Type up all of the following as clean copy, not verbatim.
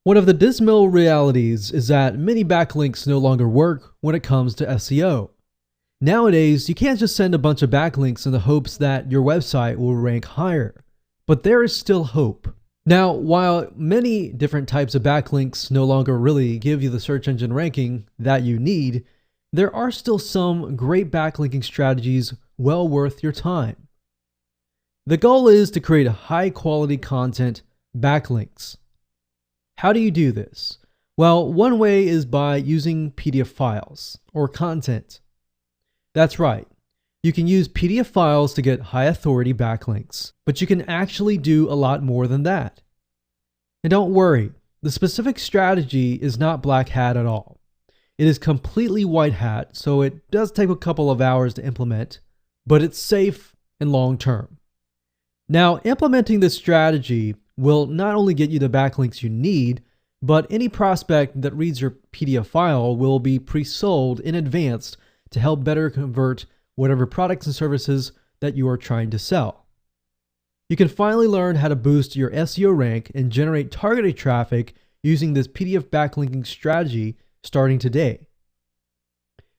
One of the dismal realities is that many backlinks no longer work when it comes to SEO. Nowadays, you can't just send a bunch of backlinks in the hopes that your website will rank higher, but there is still hope. Now, while many different types of backlinks no longer really give you the search engine ranking that you need, there are still some great backlinking strategies well worth your time. The goal is to create high quality content backlinks. How do you do this? Well, one way is by using PDF files or content. That's right. You can use PDF files to get high authority backlinks, but you can actually do a lot more than that. And don't worry, the specific strategy is not black hat at all. It is completely white hat, so it does take a couple of hours to implement, but it's safe and long term. Now, implementing this strategy will not only get you the backlinks you need, but any prospect that reads your PDF file will be pre-sold in advance to help better convert whatever products and services that you are trying to sell. You can finally learn how to boost your SEO rank and generate targeted traffic using this PDF backlinking strategy starting today.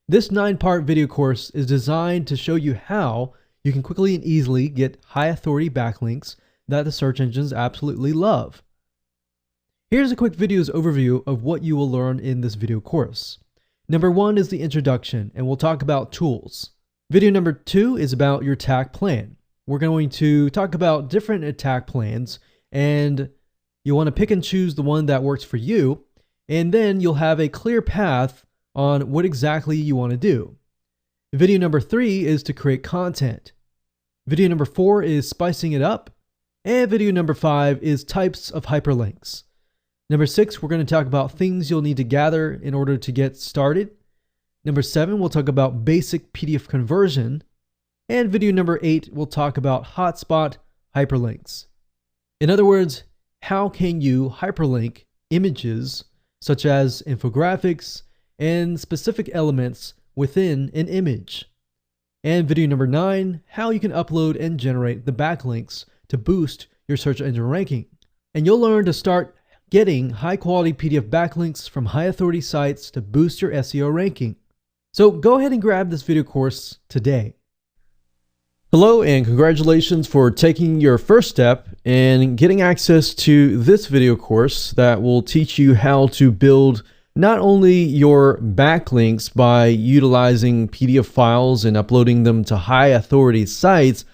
This 9-part video course is designed to show you how you can quickly and easily get high authority backlinks that the search engines absolutely love. Here's a quick video's overview of what you will learn in this video course. Number 1 is the introduction, and we'll talk about tools. Video number 2 is about your attack plan. We're going to talk about different attack plans, and you want to pick and choose the one that works for you, and then you'll have a clear path on what exactly you want to do. Video number 3 is to create content. Video number 4 is spicing it up. And video number 5 is types of hyperlinks. Number 6, we're going to talk about things you'll need to gather in order to get started. Number 7, we'll talk about basic PDF conversion. And video number 8, we'll talk about hotspot hyperlinks. In other words, how can you hyperlink images such as infographics and specific elements within an image. And video number 9, how you can upload and generate the backlinks to boost your search engine ranking. And you'll learn to start getting high quality PDF backlinks from high authority sites to boost your SEO ranking. So go ahead and grab this video course today. Hello and congratulations for taking your first step in getting access to this video course that will teach you how to build not only your backlinks by utilizing PDF files and uploading them to high authority sites,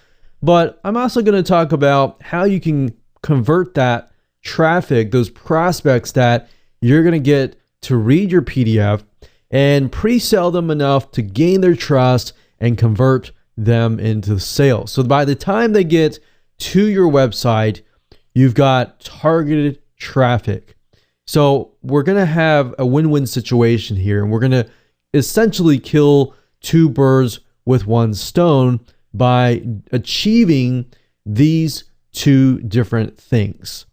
but I'm also going to talk about how you can convert that traffic, those prospects that you're going to get to read your PDF and pre-sell them enough to gain their trust and convert them into sales. So by the time they get to your website, you've got targeted traffic. So we're going to have a win-win situation here, and we're going to essentially kill two birds with one stone by achieving these two different things.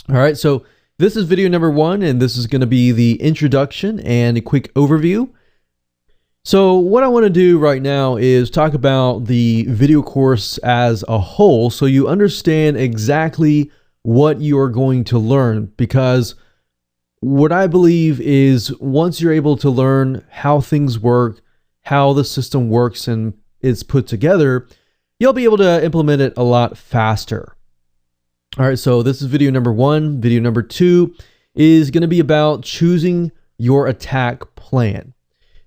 All right, so this is video number 1, and this is going to be the introduction and a quick overview. So what I want to do right now is talk about the video course as a whole so you understand exactly what you are going to learn, because what I believe is once you're able to learn how things work, how the system works and is put together, you'll be able to implement it a lot faster. All right, so this is video number 1. Video number 2 is going to be about choosing your attack plan.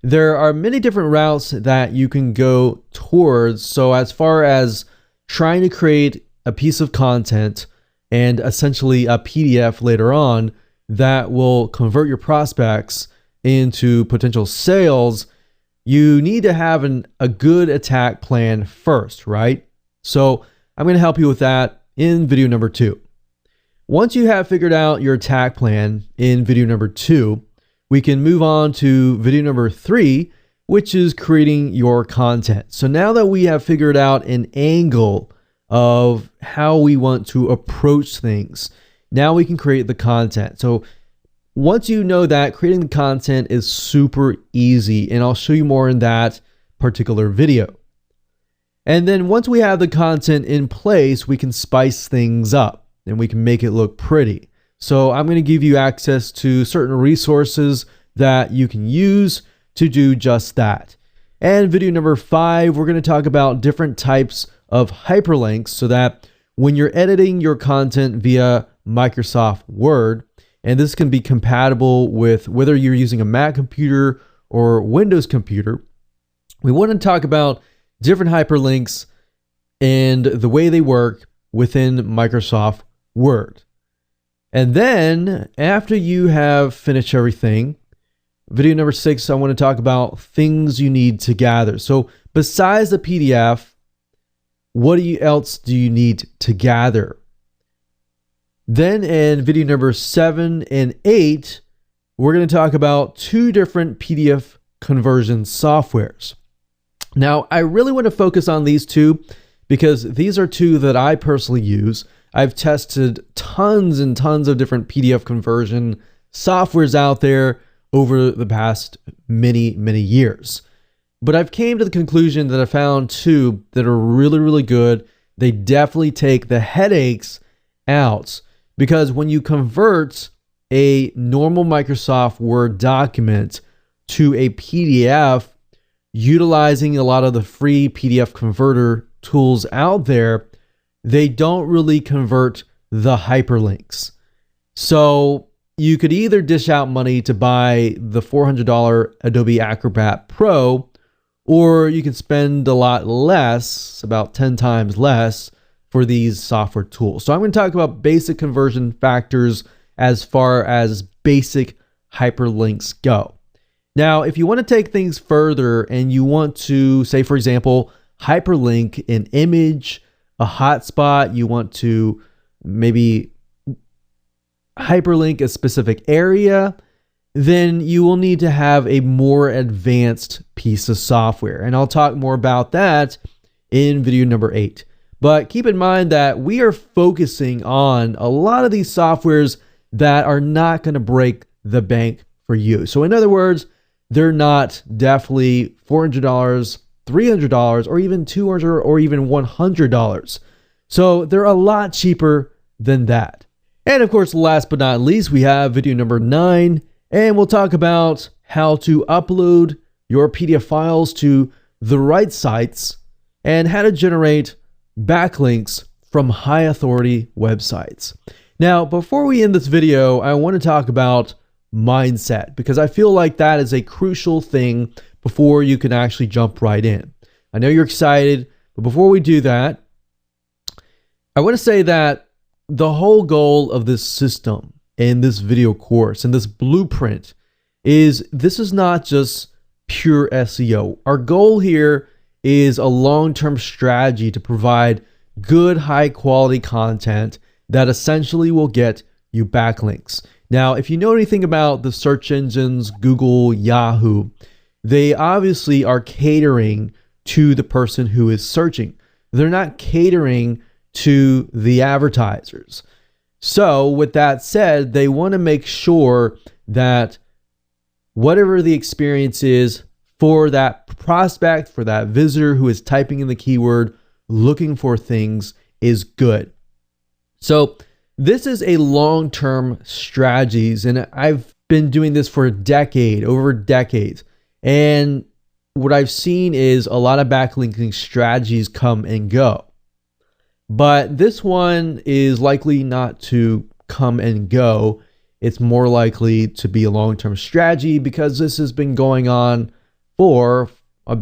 There are many different routes that you can go towards. So as far as trying to create a piece of content and essentially a PDF later on that will convert your prospects into potential sales, you need to have a good attack plan first, right? So I'm going to help you with that in video number 2. Once you have figured out your attack plan in video number 2, we can move on to video number 3, which is creating your content. So now that we have figured out an angle of how we want to approach things, now we can create the content. So once you know that, creating the content is super easy, and I'll show you more in that particular video. And then once we have the content in place, we can spice things up and we can make it look pretty. So I'm going to give you access to certain resources that you can use to do just that. And video number 5, we're going to talk about different types of hyperlinks so that when you're editing your content via Microsoft Word, and this can be compatible with whether you're using a Mac computer or Windows computer, we want to talk about different hyperlinks and the way they work within Microsoft Word. And then after you have finished everything, video number 6, I want to talk about things you need to gather. So besides the PDF, what else do you need to gather? Then in video number 7 and 8, we're going to talk about 2 different PDF conversion softwares. Now, I really want to focus on these 2 because these are 2 that I personally use. I've tested tons and tons of different PDF conversion softwares out there over the past many years. But I've came to the conclusion that I found 2 that are really good. They definitely take the headaches out, because when you convert a normal Microsoft Word document to a PDF, utilizing a lot of the free PDF converter tools out there, they don't really convert the hyperlinks. So you could either dish out money to buy the $400 Adobe Acrobat Pro, or you can spend a lot less, about 10 times less, for these software tools. So I'm going to talk about basic conversion factors as far as basic hyperlinks go. Now, if you want to take things further and you want to, say, for example, hyperlink an image, a hotspot, you want to maybe hyperlink a specific area, then you will need to have a more advanced piece of software. And I'll talk more about that in video number 8. But keep in mind that we are focusing on a lot of these softwares that are not going to break the bank for you. So in other words, they're not definitely $400, $300, or even $200 or even $100. So they're a lot cheaper than that. And of course, last but not least, we have video number 9, and we'll talk about how to upload your PDF files to the right sites and how to generate backlinks from high authority websites. Now, before we end this video, I want to talk about mindset, because I feel like that is a crucial thing before you can actually jump right in. I know you're excited, but before we do that, I want to say that the whole goal of this system and this video course and this blueprint is this is not just pure SEO. Our goal here is a long-term strategy to provide good, high-quality content that essentially will get you backlinks. Now, if you know anything about the search engines, Google, Yahoo, they obviously are catering to the person who is searching. They're not catering to the advertisers. So with that said, they want to make sure that whatever the experience is for that prospect, for that visitor who is typing in the keyword, looking for things, is good. So this is a long-term strategies, and I've been doing this for a decade, over decades. And what I've seen is a lot of backlinking strategies come and go. But this one is likely not to come and go. It's more likely to be a long-term strategy because this has been going on for a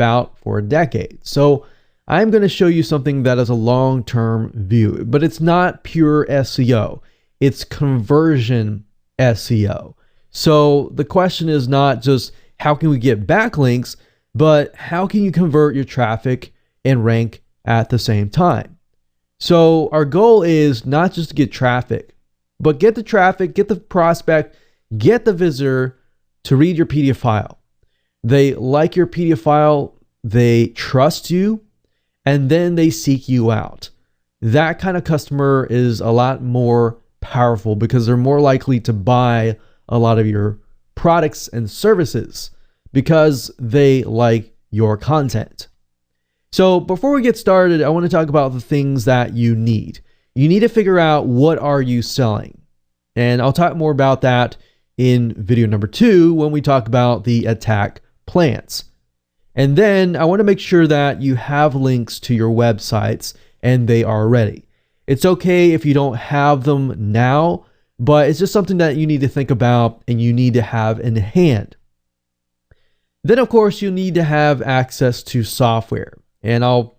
decade. So I'm going to show you something that is a long-term view, but it's not pure SEO. It's conversion SEO. So the question is not just how can we get backlinks, but how can you convert your traffic and rank at the same time? So our goal is not just to get traffic, but get the traffic, get the prospect, get the visitor to read your PDF file. They like your PDF file, they trust you, and then they seek you out. That kind of customer is a lot more powerful because they're more likely to buy a lot of your products and services because they like your content. So before we get started, I want to talk about the things that you need. You need to figure out what are you selling. And I'll talk more about that in video number 2 when we talk about the attack plans. And then I want to make sure that you have links to your websites and they are ready. It's okay if you don't have them now, but it's just something that you need to think about and you need to have in hand. Then, of course, you need to have access to software. And I'll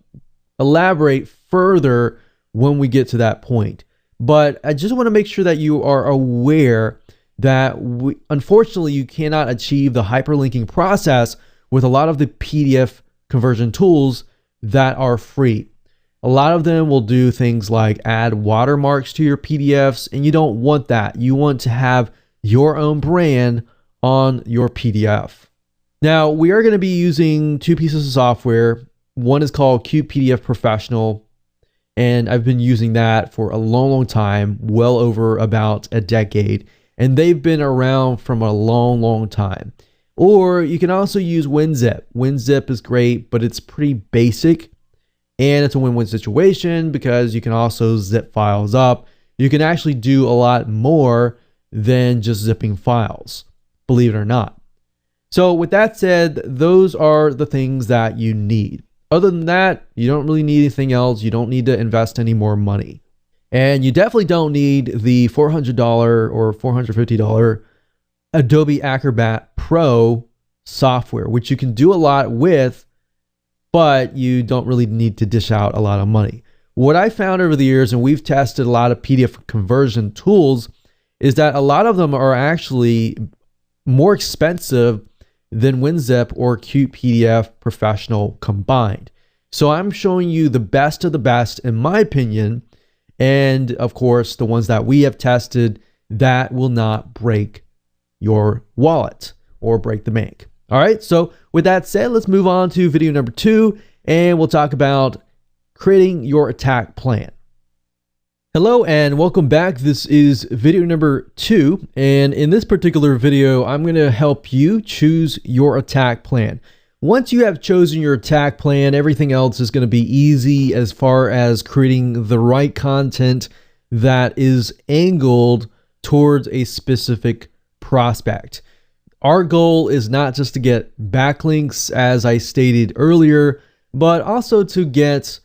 elaborate further when we get to that point. But I just want to make sure that you are aware that unfortunately, you cannot achieve the hyperlinking process with a lot of the PDF conversion tools that are free. A lot of them will do things like add watermarks to your PDFs, and you don't want that. You want to have your own brand on your PDF. Now, we are going to be using 2 pieces of software. One is called CutePDF Professional, and I've been using that for a long time, well over about a decade, and they've been around from a long time. Or you can also use WinZip. WinZip is great, but it's pretty basic, and it's a win-win situation because you can also zip files up. You can actually do a lot more than just zipping files, believe it or not. So with that said, those are the things that you need. Other than that, you don't really need anything else. You don't need to invest any more money. And you definitely don't need the $400 or $450 Adobe Acrobat Pro software, which you can do a lot with, but you don't really need to dish out a lot of money. What I found over the years, and we've tested a lot of PDF conversion tools, is that a lot of them are actually more expensive than WinZip or CutePDF Professional combined. So I'm showing you the best of the best, in my opinion, and of course, the ones that we have tested that will not break your wallet or break the bank. All right, so with that said, let's move on to video number 2, and we'll talk about creating your attack plan. Hello and welcome back. This is video number 2, and in this particular video, I'm going to help you choose your attack plan. Once you have chosen your attack plan, everything else is going to be easy as far as creating the right content that is angled towards a specific prospect. Our goal is not just to get backlinks, as I stated earlier, but also to get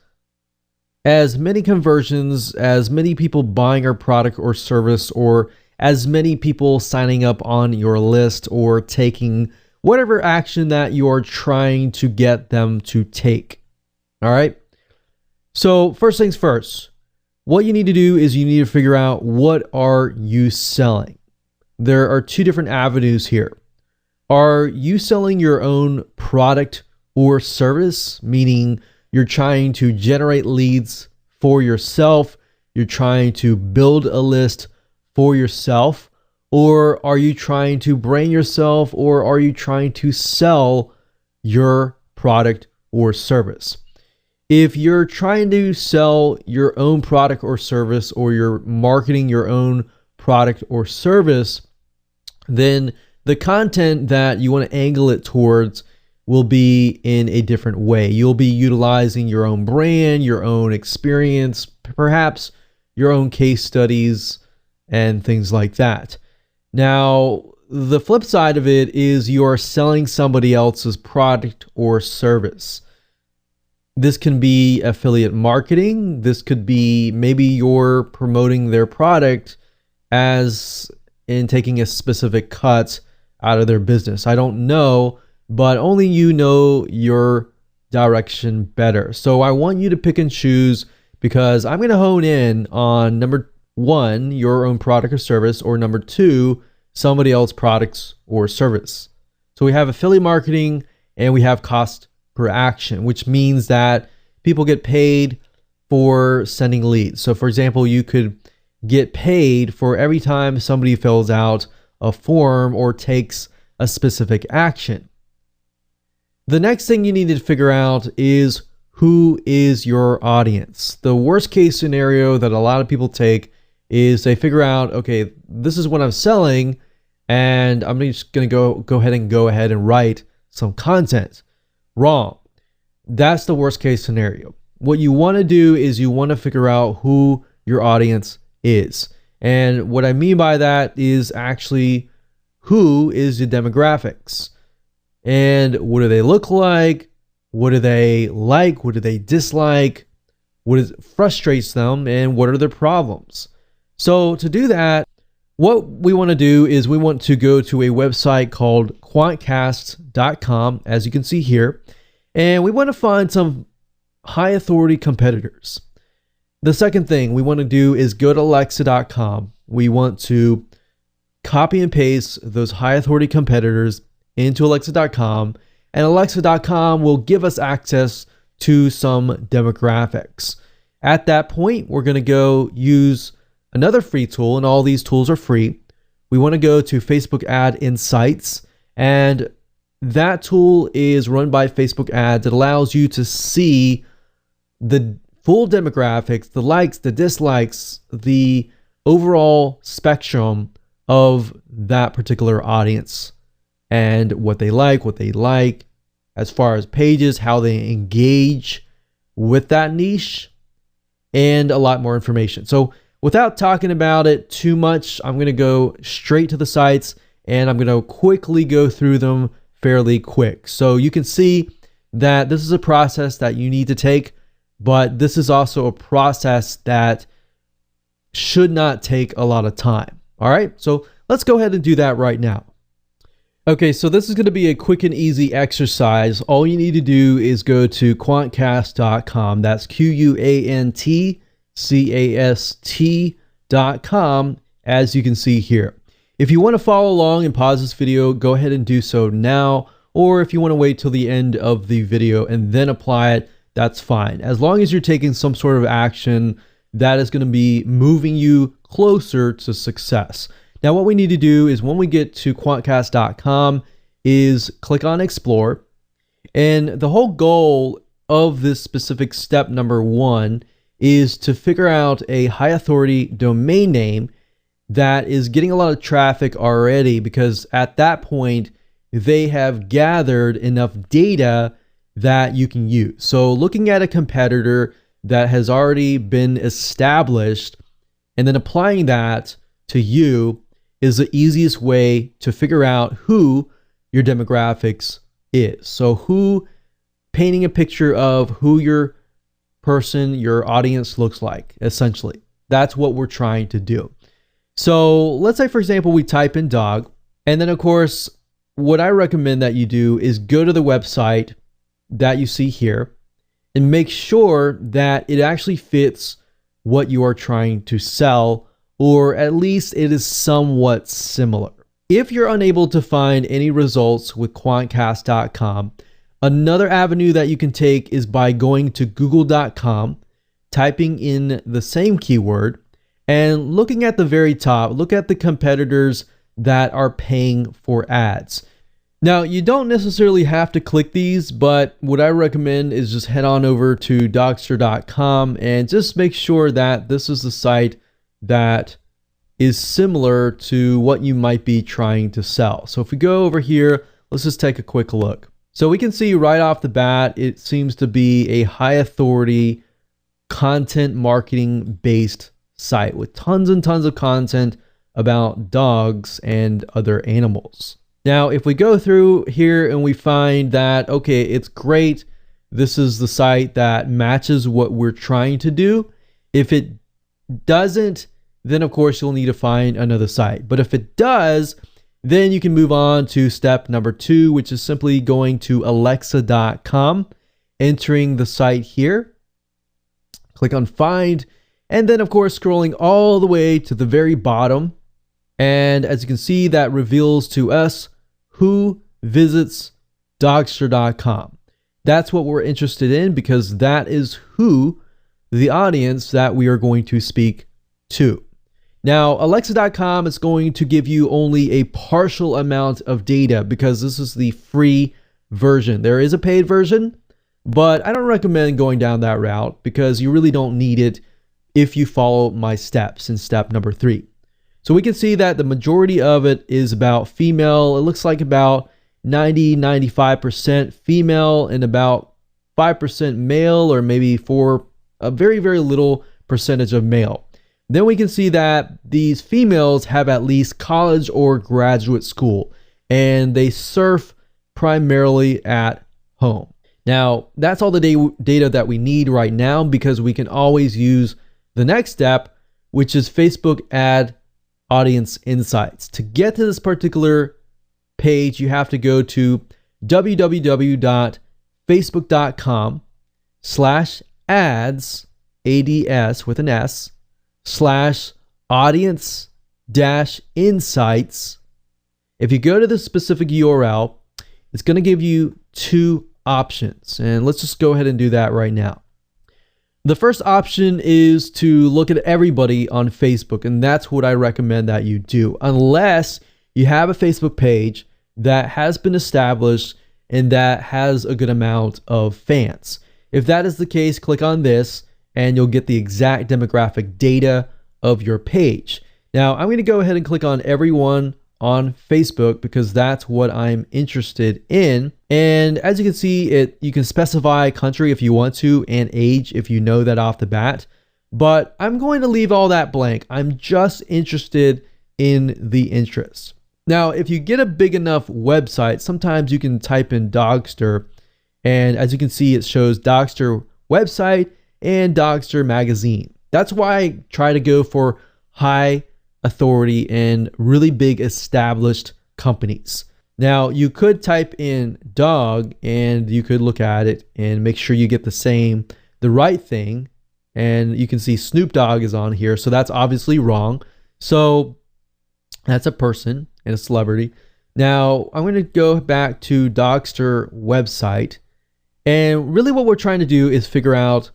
as many conversions, as many people buying our product or service, or as many people signing up on your list or taking whatever action that you are trying to get them to take. All right. So first things first, what you need to do is you need to figure out, what are you selling? There are 2 different avenues here. Are you selling your own product or service, meaning you're trying to generate leads for yourself, you're trying to build a list for yourself, or are you trying to brand yourself, or are you trying to sell your product or service? If you're trying to sell your own product or service, or you're marketing your own product or service, then the content that you want to angle it towards will be in a different way. You'll be utilizing your own brand, your own experience, perhaps your own case studies and things like that. Now, the flip side of it is you're selling somebody else's product or service. This can be affiliate marketing. This could be maybe you're promoting their product as in taking a specific cut out of their business. I don't know, but only you know your direction better. So I want you to pick and choose, because I'm going to hone in on number 1, your own product or service, or number 2, somebody else's products or service. So we have affiliate marketing and we have cost per action, which means that people get paid for sending leads. So for example, you could get paid for every time somebody fills out a form or takes a specific action. The next thing you need to figure out is, who is your audience? The worst case scenario that a lot of people take is they figure out, okay, this is what I'm selling, and I'm just going to go ahead and write some content. Wrong. That's the worst case scenario. What you want to do is you want to figure out who your audience is. And what I mean by that is actually who is the demographics and what do they look like? What do they like? What do they dislike? Frustrates them, and what are their problems? So to do that, what we want to do is we want to go to a website called quantcast.com, as you can see here, and we want to find some high authority competitors. The second thing we want to do is go to alexa.com. We want to copy and paste those high authority competitors into alexa.com, and alexa.com will give us access to some demographics. At that point, we're going to go use another free tool, and all these tools are free. We want to go to Facebook Ad Insights, and that tool is run by Facebook Ads. It allows you to see the full demographics, the likes, the dislikes, the overall spectrum of that particular audience and what they like as far as pages, how they engage with that niche, and a lot more information. So without talking about it too much, I'm going to go straight to the sites and I'm going to quickly go through them fairly quick. So you can see that this is a process that you need to take, but this is also a process that should not take a lot of time. All right, so let's go ahead and do that right now. Okay, so this is going to be a quick and easy exercise. All you need to do is go to quantcast.com. That's quantcast.com, as you can see here. If you want to follow along and pause this video, go ahead and do so now. Or if you want to wait till the end of the video and then apply it, that's fine. As long as you're taking some sort of action that is going to be moving you closer to success. Now, what we need to do is when we get to quantcast.com is click on Explore. And the whole goal of this specific step number 1 is to figure out a high authority domain name that is getting a lot of traffic already, because at that point, they have gathered enough data that you can use. So looking at a competitor that has already been established and then applying that to you is the easiest way to figure out who your demographics is. So painting a picture of who your audience looks like, essentially. That's what we're trying to do. So let's say, for example, we type in dog, and then of course, what I recommend that you do is go to the website that you see here and make sure that it actually fits what you are trying to sell, or at least it is somewhat similar. If you're unable to find any results with quantcast.com, another avenue that you can take is by going to google.com, typing in the same keyword, and looking at the very top, look at the competitors that are paying for ads. Now, you don't necessarily have to click these, but what I recommend is just head on over to Dogster.com and just make sure that this is the site that is similar to what you might be trying to sell. So if we go over here, let's just take a quick look. So we can see right off the bat, it seems to be a high authority content marketing based site with tons and tons of content about dogs and other animals. Now, if we go through here and we find that, okay, it's great, this is the site that matches what we're trying to do. If it doesn't, then of course you'll need to find another site. But if it does, then you can move on to step number 2, which is simply going to alexa.com, entering the site here, click on find, and then of course scrolling all the way to the very bottom. And as you can see, that reveals to us who visits Dogster.com. That's what we're interested in, because that is who the audience that we are going to speak to. Now, Alexa.com is going to give you only a partial amount of data because this is the free version. There is a paid version, but I don't recommend going down that route because you really don't need it if you follow my steps in step number 3. So we can see that the majority of it is about female. It looks like about 90-95% female and about 5% male, or maybe for a very, very little percentage of male. then we can see that these females have at least college or graduate school, and they surf primarily at home. Now, that's all the data that we need right now, because we can always use the next step, which is Facebook Ad Audience Insights. To get to this particular page, you have to go to www.facebook.com/ads, ADS with an S, /audience-insights. If you go to the specific URL, it's going to give you two options, and let's just go ahead and do that right now. The first option is to look at everybody on Facebook, and that's what I recommend that you do, unless you have a Facebook page that has been established and that has a good amount of fans. If that is the case, click on this and you'll get the exact demographic data of your page. Now, I'm going to go ahead and click on everyone on Facebook because that's what I'm interested in. And as you can see, you can specify country if you want to and age if you know that off the bat. But I'm going to leave all that blank. I'm just interested in the interest. Now, if you get a big enough website, sometimes you can type in Dogster, and as you can see, it shows Dogster website and Dogster magazine. That's why I try to go for high authority and really big established companies. Now, you could type in dog and you could look at it and make sure you get the right thing. And you can see Snoop Dogg is on here, so that's obviously wrong. So that's a person and a celebrity. Now, I'm going to go back to Dogster website. And really what we're trying to do is figure out,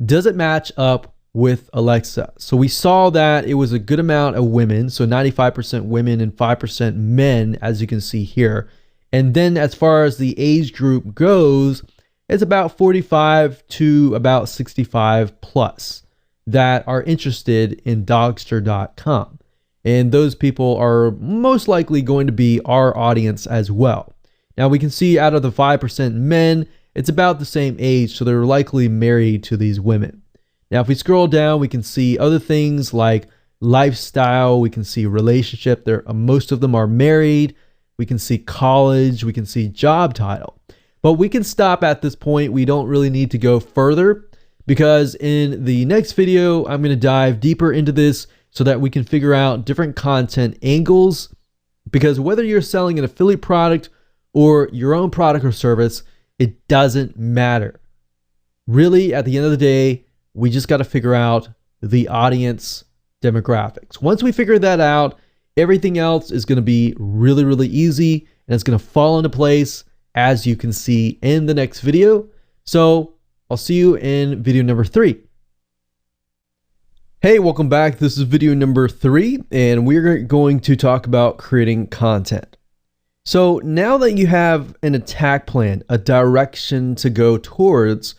does it match up with Alexa? So we saw that it was a good amount of women, so 95% women and 5% men, as you can see here. And then as far as the age group goes, it's about 45 to about 65 plus that are interested in Dogster.com. And those people are most likely going to be our audience as well. Now we can see out of the 5% men, it's about the same age, so they're likely married to these women. Now, if we scroll down, we can see other things like lifestyle. We can see relationship. Most of them are married. We can see college. We can see job title. But we can stop at this point. We don't really need to go further, because in the next video, I'm going to dive deeper into this so that we can figure out different content angles. Because whether you're selling an affiliate product or your own product or service, it doesn't matter. Really, at the end of the day, we just got to figure out the audience demographics. Once we figure that out, everything else is going to be really, really easy, and it's going to fall into place, as you can see in the next video. So I'll see you in video number 3. Hey, welcome back. This is video number 3, and we're going to talk about creating content. So now that you have an attack plan, a direction to go towards,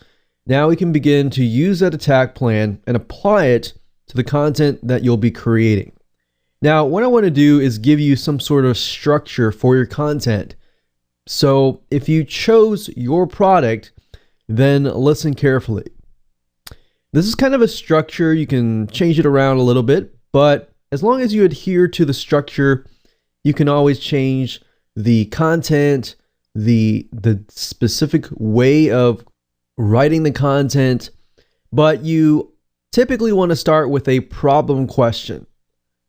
now we can begin to use that attack plan and apply it to the content that you'll be creating. Now, what I want to do is give you some sort of structure for your content. So if you chose your product, then listen carefully. This is kind of a structure. You can change it around a little bit, but as long as you adhere to the structure, you can always change the content, the specific way of writing the content, but you typically want to start with a problem question,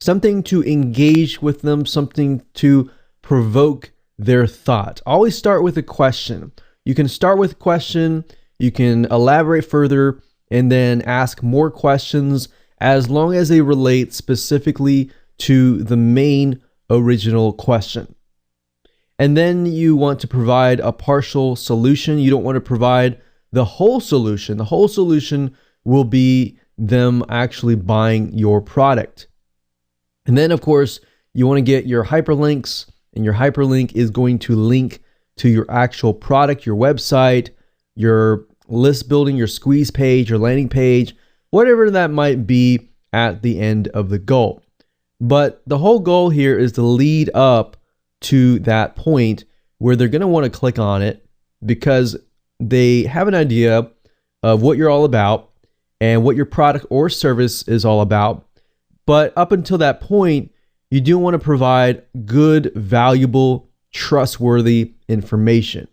something to engage with them, something to provoke their thought. Always start with a question. You can start with a question, you can elaborate further, and then ask more questions as long as they relate specifically to the main original question. And then you want to provide a partial solution. You don't want to provide the whole solution. The whole solution will be them actually buying your product. And then, of course, you want to get your hyperlinks, and your hyperlink is going to link to your actual product, your website, your list building, your squeeze page, your landing page, whatever that might be at the end of the goal. But the whole goal here is to lead up to that point where they're going to want to click on it because they have an idea of what you're all about and what your product or service is all about. But up until that point, you do want to provide good, valuable, trustworthy information.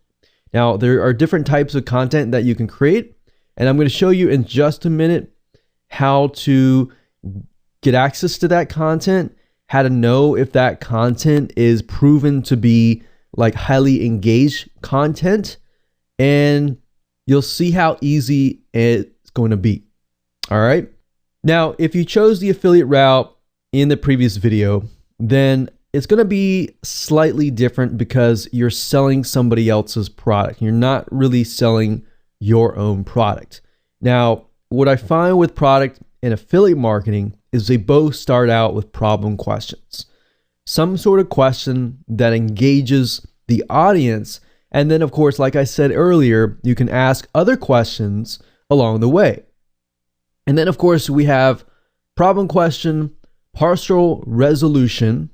Now, there are different types of content that you can create, and I'm going to show you in just a minute how to get access to that content, how to know if that content is proven to be like highly engaged content, and you'll see how easy it's going to be. All right. Now, if you chose the affiliate route in the previous video, then it's going to be slightly different because you're selling somebody else's product. You're not really selling your own product. Now, what I find with product and affiliate marketing is they both start out with problem questions. Some sort of question that engages the audience. And then, of course, like I said earlier, you can ask other questions along the way. And then, of course, we have problem question, partial resolution,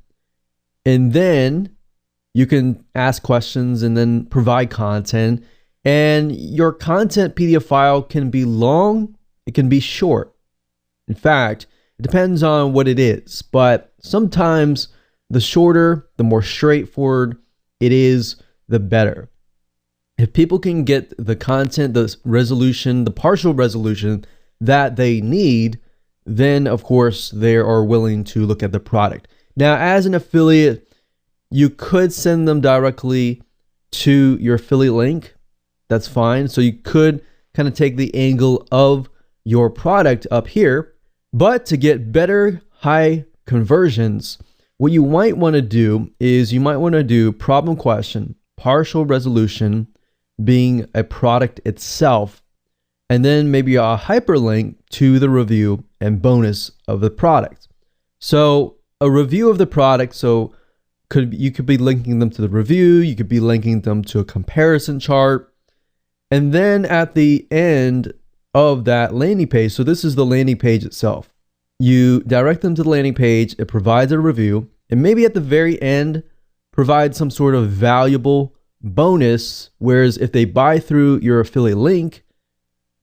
and then you can ask questions and then provide content. And your content PDF file can be long, it can be short. In fact, it depends on what it is, but sometimes the shorter, the more straightforward it is, the better. If people can get the content, the resolution, the partial resolution that they need, then of course they are willing to look at the product. Now, as an affiliate, you could send them directly to your affiliate link. That's fine. So you could kind of take the angle of your product up here. But to get better high conversions, what you might want to do is you might want to do problem question, partial resolution being a product itself, and then maybe a hyperlink to the review and bonus of the product. So a review of the product, so you could be linking them to the review, you could be linking them to a comparison chart, and then at the end of that landing page, so this is the landing page itself, you direct them to the landing page, it provides a review, and maybe at the very end provide some sort of valuable bonus, whereas if they buy through your affiliate link,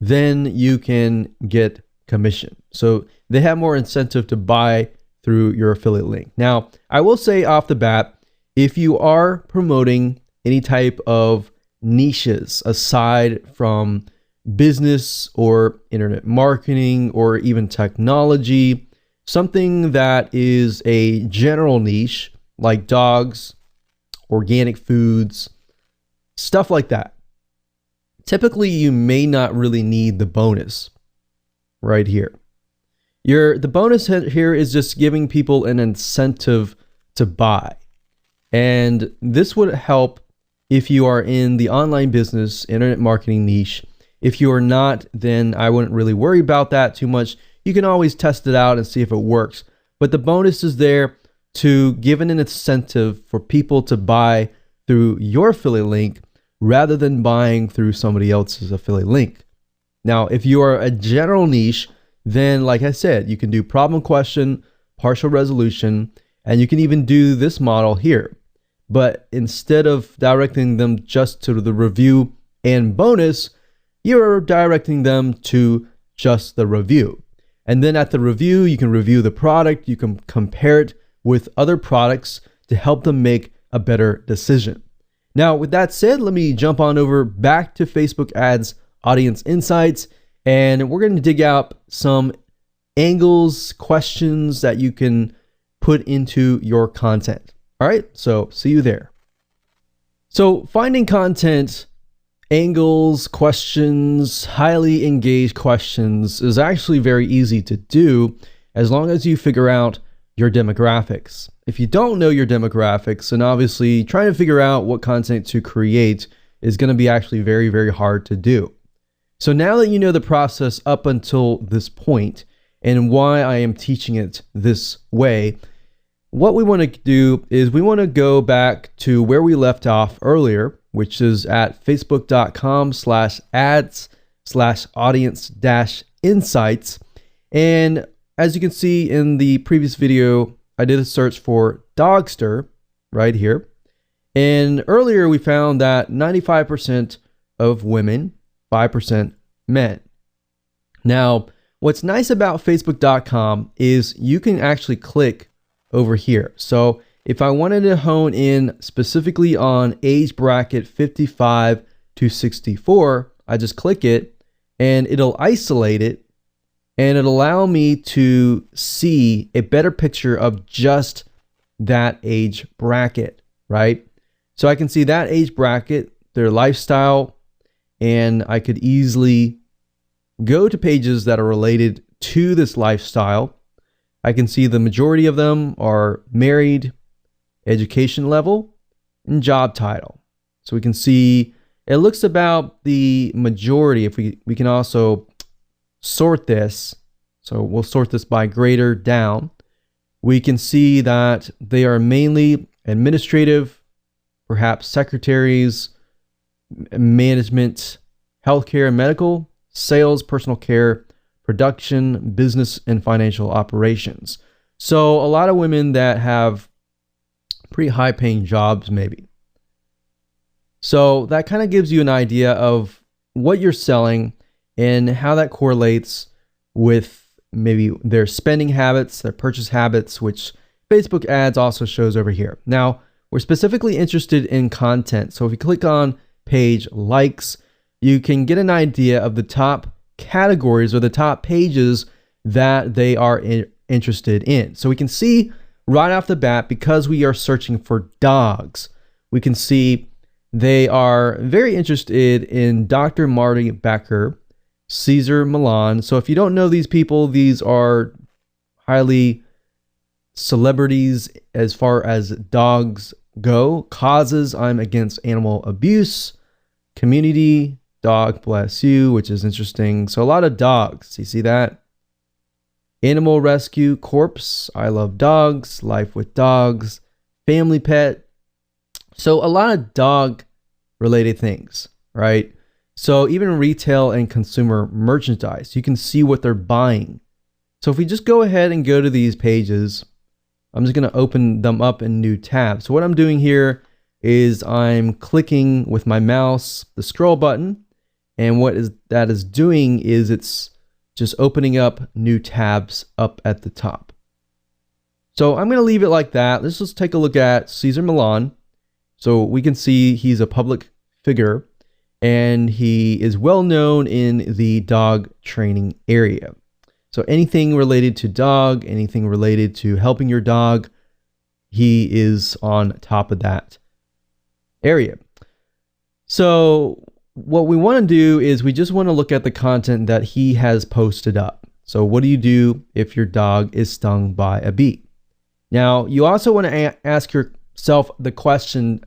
then you can get commission. So they have more incentive to buy through your affiliate link. Now, I will say off the bat, if you are promoting any type of niches aside from business or internet marketing or even technology, something that is a general niche like dogs, organic foods, stuff like that, typically you may not really need the bonus right here. The bonus here is just giving people an incentive to buy. And this would help if you are in the online business, internet marketing niche. If you are not, then I wouldn't really worry about that too much. You can always test it out and see if it works. But the bonus is there to give an incentive for people to buy through your affiliate link rather than buying through somebody else's affiliate link. Now, if you are a general niche, then like I said, you can do problem question, partial resolution, and you can even do this model here. But instead of directing them just to the review and bonus, you're directing them to just the review. And then at the review, you can review the product, you can compare it with other products to help them make a better decision. Now, with that said, let me jump on over back to Facebook Ads Audience Insights, and we're going to dig out some angles, questions that you can put into your content. All right, so see you there. So finding content, angles, questions, highly engaged questions is actually very easy to do as long as you figure out your demographics. If you don't know your demographics, then obviously trying to figure out what content to create is going to be actually very, very hard to do. So now that you know the process up until this point and why I am teaching it this way, what we want to do is we want to go back to where we left off earlier, which is at facebook.com/ads/audience-insights. And as you can see in the previous video, I did a search for Dogster right here. And earlier we found that 95% of women, 5% men. Now, what's nice about Facebook.com is you can actually click over here. So if I wanted to hone in specifically on age bracket 55 to 64, I just click it and it'll isolate it and it'll allow me to see a better picture of just that age bracket, right? So I can see that age bracket, their lifestyle, and I could easily go to pages that are related to this lifestyle. I can see the majority of them are married, education level, and job title. So we can see it looks about the majority. If we can also sort this, so we'll sort this by greater down. We can see that they are mainly administrative, perhaps secretaries, management, healthcare and medical, sales, personal care, production, business, and financial operations. So a lot of women that have pretty high paying jobs maybe. So that kind of gives you an idea of what you're selling and how that correlates with maybe their spending habits, their purchase habits, which Facebook ads also shows over here. Now, we're specifically interested in content. So if you click on page likes, you can get an idea of the top categories or the top pages that they are interested in. So we can see right off the bat, because we are searching for dogs, we can see they are very interested in Dr. Marty Becker, Cesar Millan. So if you don't know these people, these are highly celebrities as far as dogs go. Causes: I'm against animal abuse. Community: Dog Bless You, which is interesting. So a lot of dogs. You see that? Animal Rescue Corpse: I love dogs. Life with Dogs. Family Pet. So a lot of dog related things, right? So even retail and consumer merchandise, you can see what they're buying. So if we just go ahead and go to these pages, I'm just going to open them up in new tabs. So what I'm doing here is I'm clicking with my mouse the scroll button, and that is doing is it's just opening up new tabs up at the top. So I'm going to leave it like that. Let's just take a look at Cesar Millan. So we can see he's a public figure and he is well known in the dog training area. So anything related to dog, anything related to helping your dog, he is on top of that area. So what we want to do is we just want to look at the content that he has posted up. So what do you do if your dog is stung by a bee? Now, you also want to ask yourself the question,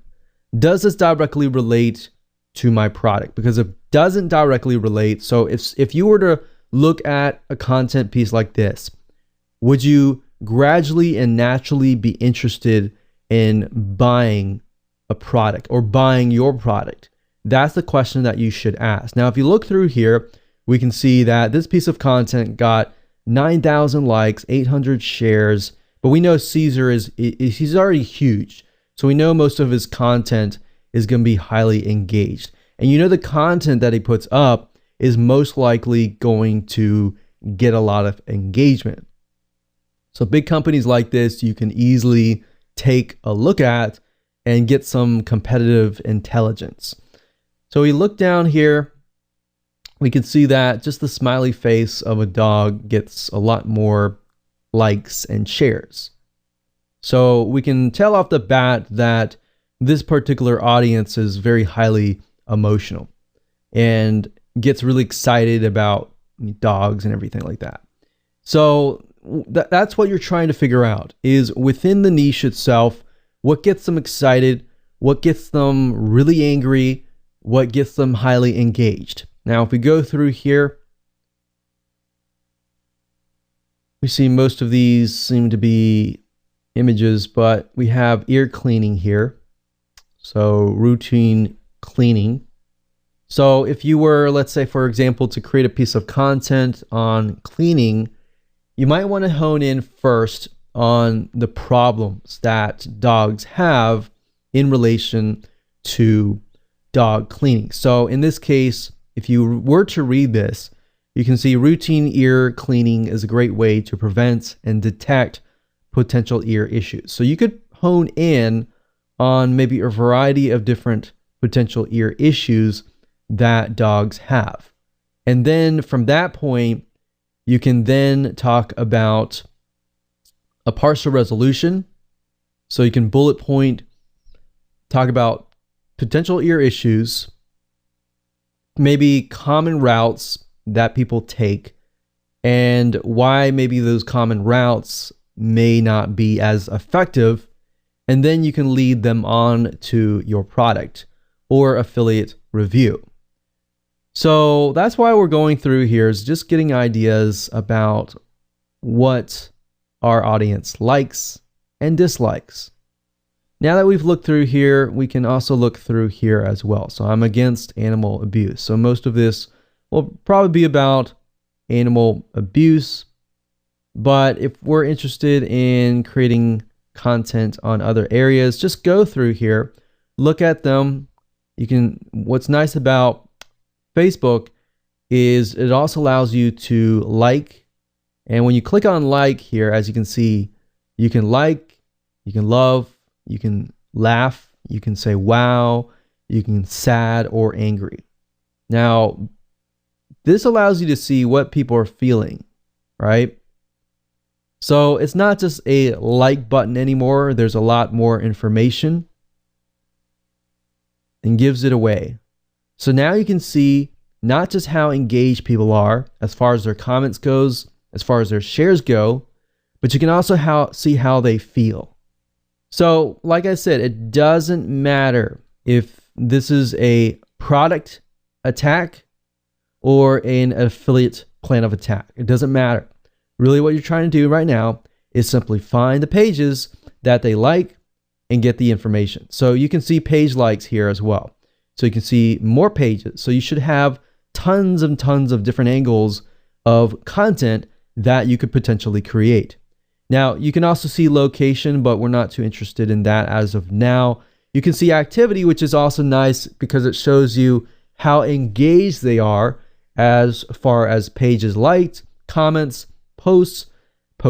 does this directly relate to my product? Because if it doesn't directly relate, so if you were to look at a content piece like this, would you gradually and naturally be interested in buying a product or buying your product? That's the question that you should ask. Now, if you look through here, we can see that this piece of content got 9,000 likes, 800 shares, but we know Cesar he's already huge. So we know most of his content is going to be highly engaged. And you know the content that he puts up is most likely going to get a lot of engagement. So big companies like this, you can easily take a look at and get some competitive intelligence. So we look down here, we can see that just the smiley face of a dog gets a lot more likes and shares. So we can tell off the bat that this particular audience is very highly emotional and gets really excited about dogs and everything like that. So that's what you're trying to figure out, is within the niche itself, what gets them excited, what gets them really angry, what gets them highly engaged. Now, if we go through here, we see most of these seem to be images, but we have ear cleaning here. So routine cleaning. So if you were, let's say, for example, to create a piece of content on cleaning, you might want to hone in first on the problems that dogs have in relation to dog cleaning. So in this case, if you were to read this, you can see routine ear cleaning is a great way to prevent and detect potential ear issues. So you could hone in on maybe a variety of different potential ear issues that dogs have. And then from that point, you can then talk about a partial resolution. So you can bullet point, talk about potential ear issues, maybe common routes that people take, and why maybe those common routes may not be as effective. And then you can lead them on to your product or affiliate review. So that's why we're going through here, is just getting ideas about what our audience likes and dislikes. Now that we've looked through here, we can also look through here as well. So I'm against animal abuse. So most of this will probably be about animal abuse. But if we're interested in creating content on other areas, just go through here, look at them. What's nice about Facebook is it also allows you to like. And when you click on like here, as you can see, you can like, you can love, you can laugh, you can say wow, you can sad or angry. Now, this allows you to see what people are feeling, right? So it's not just a like button anymore. There's a lot more information and gives it away. So now you can see not just how engaged people are as far as their comments goes, as far as their shares go, but you can also see how they feel. So like I said, it doesn't matter if this is a product attack or an affiliate plan of attack. It doesn't matter. Really what you're trying to do right now is simply find the pages that they like and get the information. So you can see page likes here as well. So you can see more pages. So you should have tons and tons of different angles of content that you could potentially create. Now, you can also see location, but we're not too interested in that as of now. You can see activity, which is also nice because it shows you how engaged they are as far as pages liked, comments, posts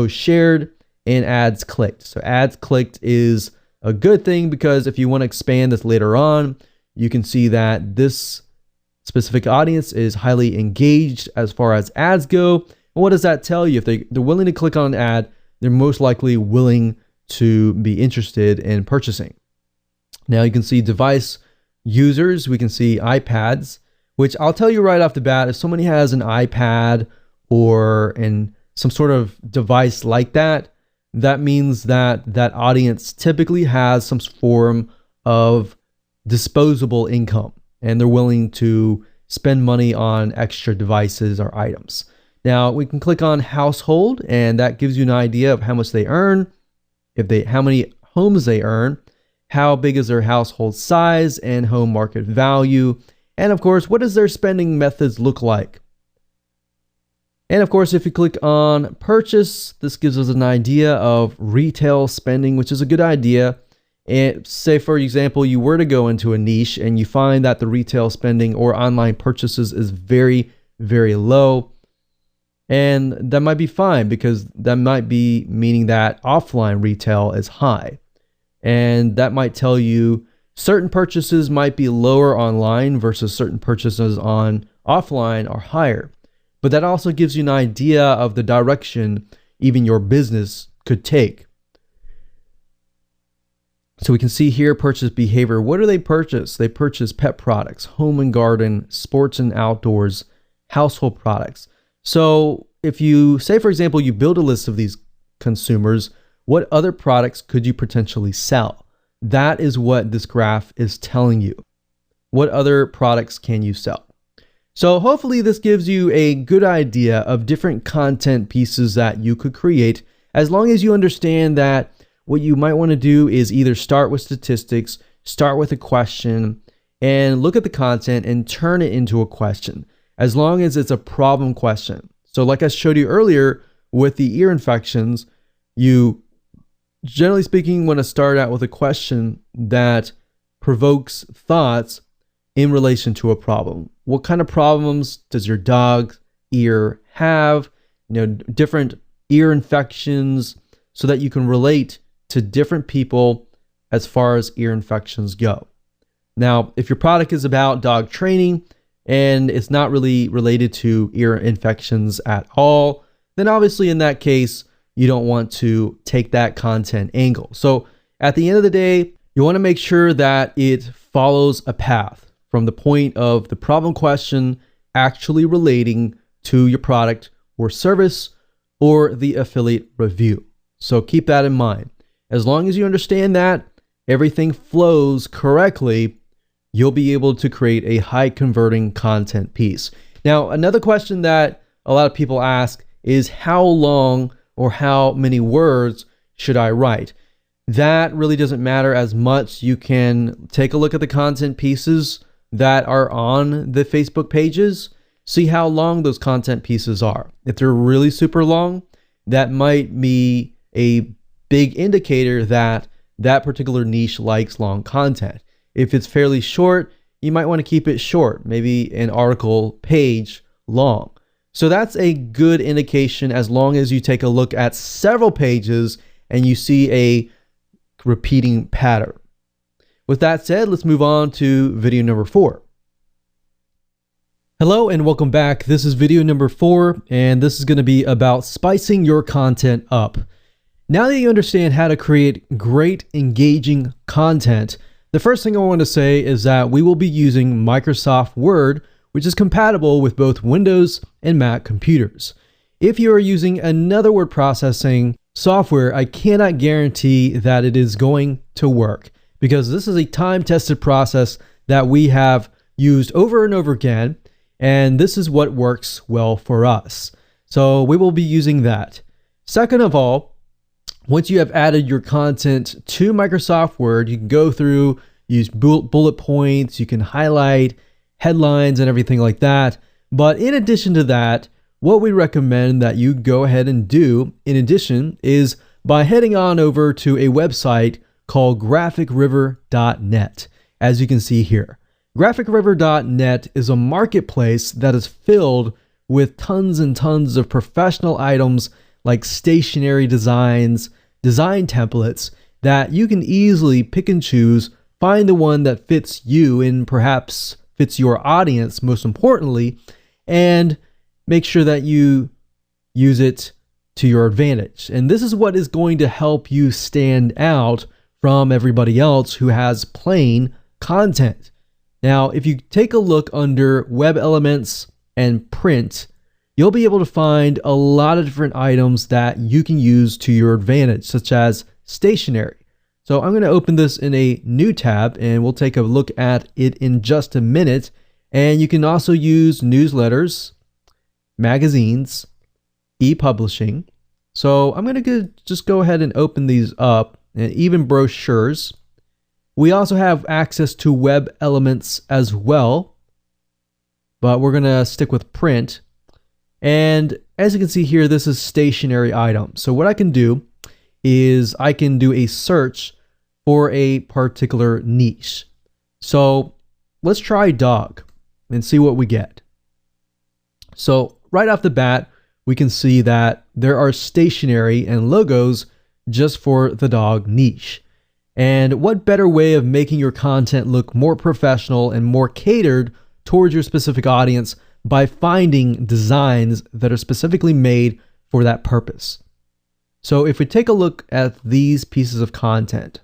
shared, and ads clicked. So ads clicked is a good thing because if you want to expand this later on, you can see that this specific audience is highly engaged as far as ads go. And what does that tell you? If they're willing to click on an ad, they're most likely willing to be interested in purchasing. Now you can see device users. We can see iPads, which I'll tell you right off the bat, if somebody has an iPad or some sort of device like that, that means that that audience typically has some form of disposable income and they're willing to spend money on extra devices or items. Now we can click on household and that gives you an idea of how much they earn, how many homes they earn, how big is their household size and home market value, and of course, what does their spending methods look like? And of course, if you click on purchase, this gives us an idea of retail spending, which is a good idea. And say, for example, you were to go into a niche and you find that the retail spending or online purchases is very, very low. And that might be fine because that might be meaning that offline retail is high. And that might tell you certain purchases might be lower online versus certain purchases on offline are higher. But that also gives you an idea of the direction even your business could take. So we can see here purchase behavior. What do they purchase? They purchase pet products, home and garden, sports and outdoors, household products. So if you say, for example, you build a list of these consumers, what other products could you potentially sell? That is what this graph is telling you. What other products can you sell? So hopefully this gives you a good idea of different content pieces that you could create, as long as you understand that what you might want to do is either start with statistics, start with a question, and look at the content and turn it into a question, as long as it's a problem question. So like I showed you earlier with the ear infections, you generally speaking want to start out with a question that provokes thoughts in relation to a problem. What kind of problems does your dog's ear have, different ear infections, so that you can relate to different people as far as ear infections go. Now, if your product is about dog training and it's not really related to ear infections at all, then obviously in that case, you don't want to take that content angle. So at the end of the day, you want to make sure that it follows a path from the point of the problem question actually relating to your product or service or the affiliate review. So keep that in mind. As long as you understand that everything flows correctly, you'll be able to create a high converting content piece. Now, another question that a lot of people ask is how long or how many words should I write? That really doesn't matter as much. You can take a look at the content pieces that are on the Facebook pages, see how long those content pieces are. If they're really super long, that might be a big indicator that that particular niche likes long content. If it's fairly short, you might want to keep it short, maybe an article page long. So that's a good indication as long as you take a look at several pages and you see a repeating pattern. With that said, let's move on to video number 4. Hello and welcome back. This is video number 4, and this is going to be about spicing your content up. Now that you understand how to create great, engaging content, the first thing I want to say is that we will be using Microsoft Word, which is compatible with both Windows and Mac computers. If you are using another word processing software, I cannot guarantee that it is going to work, because this is a time-tested process that we have used over and over again, and this is what works well for us. So we will be using that. Second of all, once you have added your content to Microsoft Word, you can go through, use bullet points, you can highlight headlines and everything like that. But in addition to that, what we recommend that you go ahead and do in addition is by heading on over to a website called GraphicRiver.net, as you can see here. GraphicRiver.net is a marketplace that is filled with tons and tons of professional items like stationery designs, design templates that you can easily pick and choose, find the one that fits you and perhaps fits your audience most importantly, and make sure that you use it to your advantage. And this is what is going to help you stand out from everybody else who has plain content. Now, if you take a look under web elements and print, you'll be able to find a lot of different items that you can use to your advantage, such as stationery. So I'm going to open this in a new tab and we'll take a look at it in just a minute. And you can also use newsletters, magazines, e-publishing. So I'm going to just go ahead and open these up, and even brochures. We also have access to web elements as well, but we're going to stick with print. And as you can see here, this is stationary items. So what I can do is I can do a search for a particular niche. So let's try dog and see what we get. So right off the bat, we can see that there are stationery and logos just for the dog niche. And what better way of making your content look more professional and more catered towards your specific audience by finding designs that are specifically made for that purpose. So if we take a look at these pieces of content,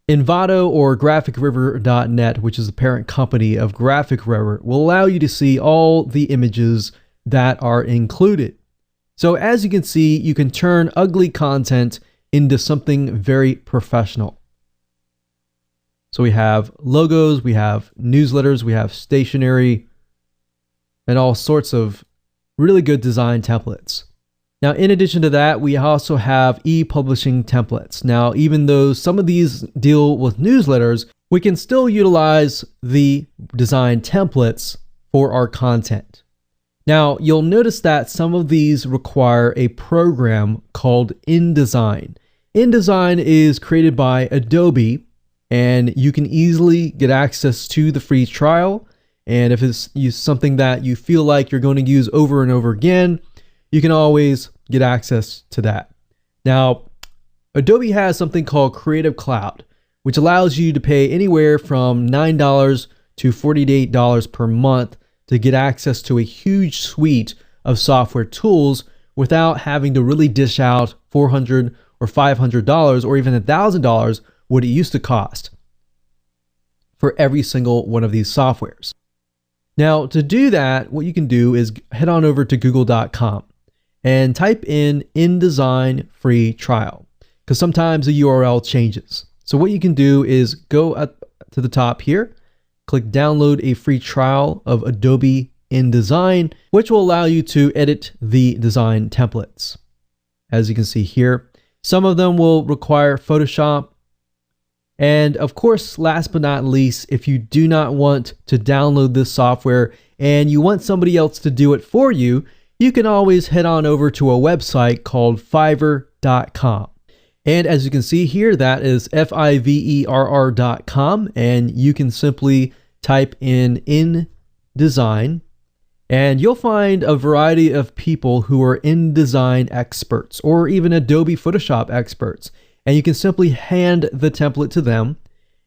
Envato or GraphicRiver.net, which is the parent company of GraphicRiver, will allow you to see all the images that are included. So as you can see, you can turn ugly content into something very professional. So we have logos, we have newsletters, we have stationery, and all sorts of really good design templates. Now, in addition to that, we also have e-publishing templates. Now, even though some of these deal with newsletters, we can still utilize the design templates for our content. Now, you'll notice that some of these require a program called InDesign. InDesign is created by Adobe, and you can easily get access to the free trial. And if it's something that you feel like you're going to use over and over again, you can always get access to that. Now, Adobe has something called Creative Cloud, which allows you to pay anywhere from $9 to $48 per month to get access to a huge suite of software tools without having to really dish out $400 or $500 or even $1,000 what it used to cost for every single one of these softwares. Now, to do that, what you can do is head on over to google.com and type in InDesign free trial, because sometimes the URL changes. So what you can do is go up to the top here, click download a free trial of Adobe InDesign, which will allow you to edit the design templates. As you can see here, some of them will require Photoshop. And of course, last but not least, if you do not want to download this software and you want somebody else to do it for you, you can always head on over to a website called Fiverr.com. And as you can see here, that is Fiverr.com, and you can simply type in InDesign, and you'll find a variety of people who are InDesign experts or even Adobe Photoshop experts. And you can simply hand the template to them,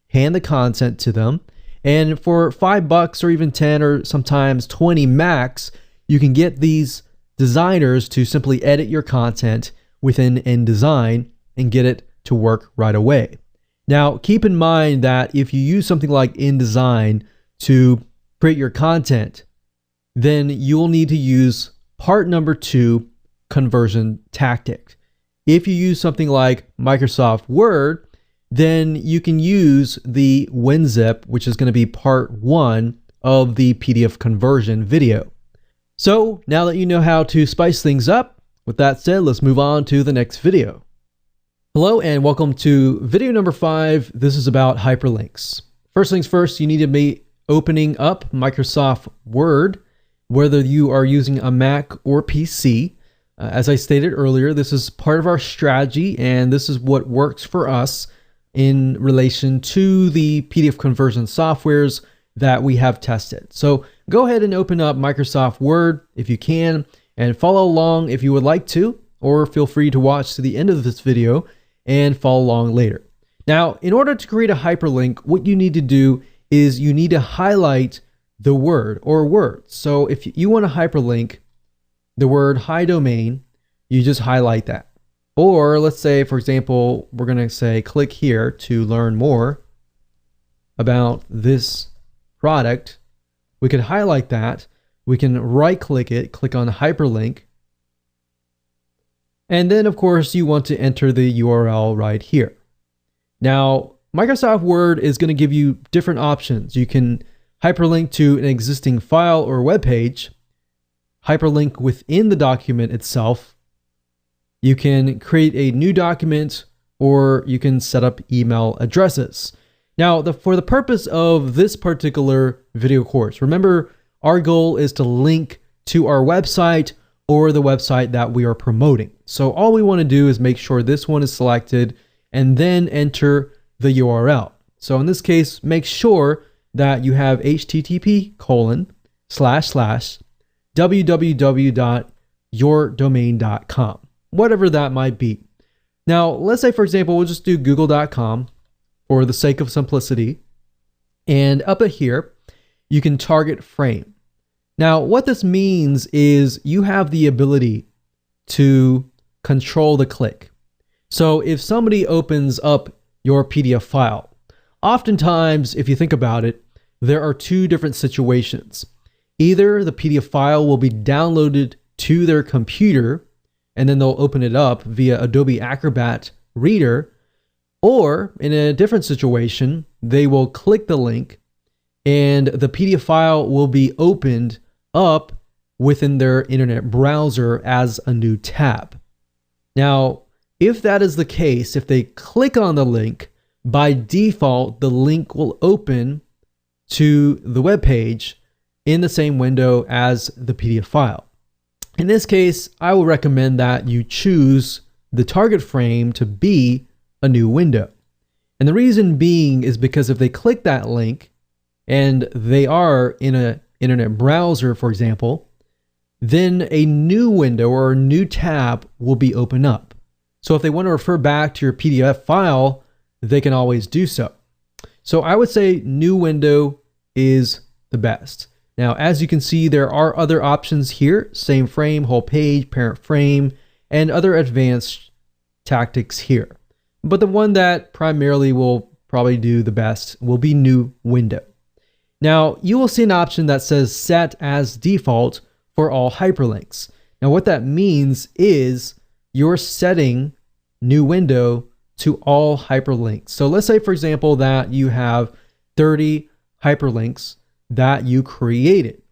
hand the content to them, and for $5 or even 10 or sometimes 20 max, you can get these designers to simply edit your content within InDesign and get it to work right away. Now, keep in mind that if you use something like InDesign to create your content, then you'll need to use part number 2, conversion tactic. If you use something like Microsoft Word, then you can use the WinZip, which is going to be part 1 of the PDF conversion video. So now that you know how to spice things up, with that said, let's move on to the next video. Hello and welcome to video number 5. This is about hyperlinks. First things first, you need to be opening up Microsoft Word, whether you are using a Mac or PC. As I stated earlier, this is part of our strategy, and this is what works for us in relation to the PDF conversion softwares that we have tested. So go ahead and open up Microsoft Word if you can, and follow along if you would like to, or feel free to watch to the end of this video and follow along later. Now, in order to create a hyperlink, what you need to do is you need to highlight the word or words. So if you want to hyperlink the word high domain, you just highlight that. Or let's say, for example, we're going to say click here to learn more about this product. We could highlight that. We can right click it, click on hyperlink. And then of course you want to enter the URL right here. Now, Microsoft Word is going to give you different options. You can hyperlink to an existing file or web page, hyperlink within the document itself. You can create a new document, or you can set up email addresses. Now, for the purpose of this particular video course, remember our goal is to link to our website or the website that we are promoting. So all we want to do is make sure this one is selected and then enter the URL. So in this case, make sure that you have http://www.yourdomain.com, whatever that might be. Now, let's say, for example, we'll just do google.com for the sake of simplicity. And up at here, you can target frame. Now, what this means is you have the ability to control the click. So if somebody opens up your PDF file, oftentimes, if you think about it, there are two different situations. Either the PDF file will be downloaded to their computer, and then they'll open it up via Adobe Acrobat Reader, or in a different situation, they will click the link and the PDF file will be opened up within their internet browser as a new tab. Now, if that is the case, if they click on the link, by default, the link will open to the web page in the same window as the PDF file. In this case, I will recommend that you choose the target frame to be a new window. And the reason being is because if they click that link, and they are in an internet browser, for example, then a new window or a new tab will be opened up. So if they want to refer back to your PDF file, they can always do so. So I would say new window is the best. Now, as you can see, there are other options here: same frame, whole page, parent frame, and other advanced tactics here. But the one that primarily will probably do the best will be new window. Now, you will see an option that says set as default for all hyperlinks. Now, what that means is you're setting new window to all hyperlinks. So let's say, for example, that you have 30 hyperlinks that you created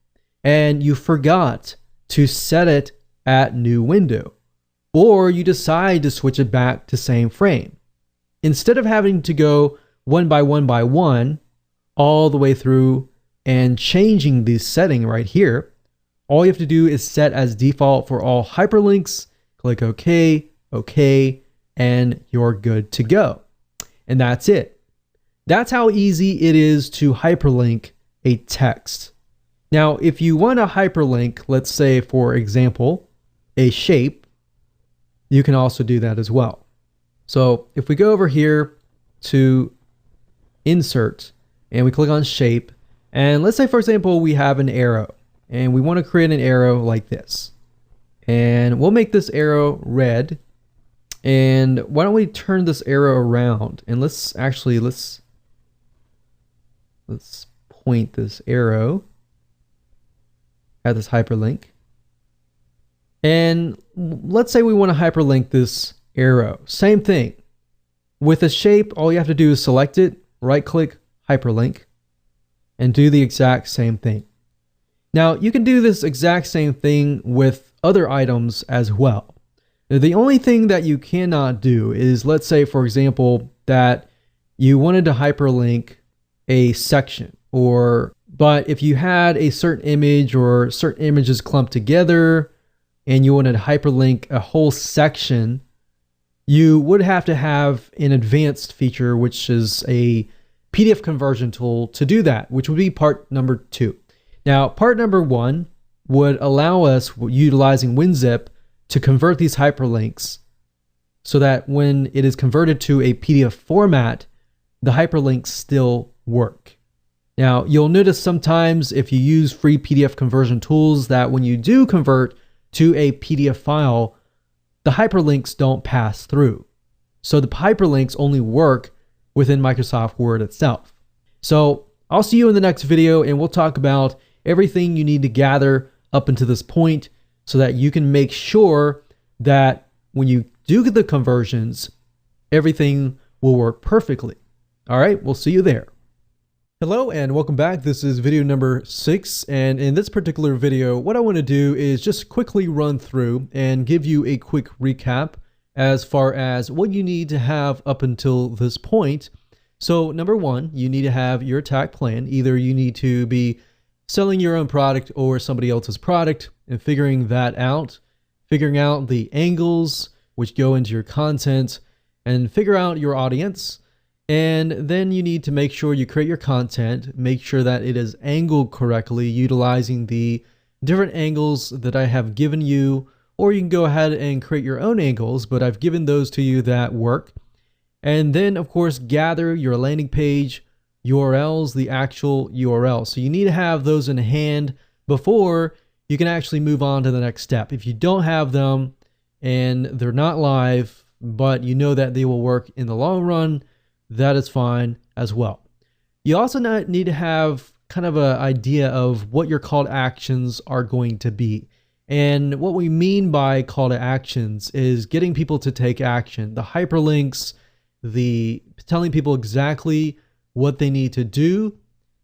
and you forgot to set it at new window, or you decide to switch it back to same frame. Instead of having to go one by one all the way through and changing the setting right here, all you have to do is set as default for all hyperlinks, click OK, OK, and you're good to go. And that's it. That's how easy it is to hyperlink a text. Now, if you want to hyperlink, let's say, for example, a shape, you can also do that as well. So if we go over here to insert and we click on shape, and let's say, for example, we have an arrow and we want to create an arrow like this, and we'll make this arrow red. And why don't we turn this arrow around, and let's point this arrow at this hyperlink. And let's say we want to hyperlink this arrow. Same thing. With a shape, all you have to do is select it, right click, hyperlink, and do the exact same thing. Now, you can do this exact same thing with other items as well. The only thing that you cannot do is, let's say, for example, that you wanted to hyperlink a section, but if you had a certain image or certain images clumped together and you wanted to hyperlink a whole section, you would have to have an advanced feature, which is a PDF conversion tool to do that, which would be part number 2. Now, part number 1 would allow us, utilizing WinZip, to convert these hyperlinks so that when it is converted to a PDF format, the hyperlinks still work. Now, you'll notice sometimes if you use free PDF conversion tools that when you do convert to a PDF file, the hyperlinks don't pass through. So the hyperlinks only work within Microsoft Word itself. So I'll see you in the next video, and we'll talk about everything you need to gather up until this point so that you can make sure that when you do get the conversions, everything will work perfectly. All right, we'll see you there. Hello and welcome back. This is video number 6, and in this particular video, what I want to do is just quickly run through and give you a quick recap as far as what you need to have up until this point. So number 1, you need to have your attack plan. Either you need to be selling your own product or somebody else's product and figuring that out, figuring out the angles which go into your content, and figure out your audience. And then you need to make sure you create your content, make sure that it is angled correctly, utilizing the different angles that I have given you, or you can go ahead and create your own angles, but I've given those to you that work. And then, of course, gather your landing page URLs, the actual URL. So you need to have those in hand before you can actually move on to the next step. If you don't have them and they're not live, but you know that they will work in the long run, that is fine as well. You also need to have kind of an idea of what your call to actions are going to be. And what we mean by call to actions is getting people to take action. The hyperlinks, the telling people exactly what they need to do,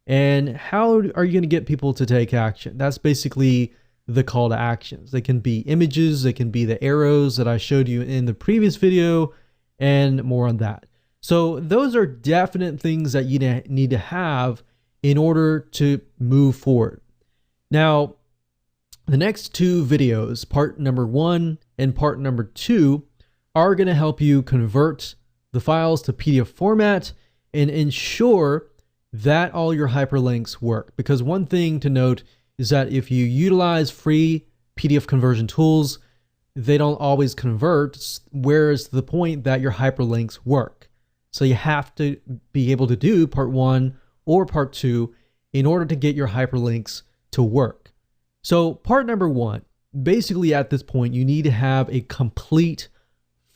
and how are you going to get people to take action. That's basically the call to actions. They can be images, they can be the arrows that I showed you in the previous video, and more on that. So those are definite things that you need to have in order to move forward. Now, the next 2 videos, part number 1 and part number 2, are going to help you convert the files to PDF format and ensure that all your hyperlinks work. Because one thing to note is that if you utilize free PDF conversion tools, they don't always convert, whereas the point that your hyperlinks work. So you have to be able to do part 1 or part 2 in order to get your hyperlinks to work. So part number 1, basically at this point, you need to have a complete,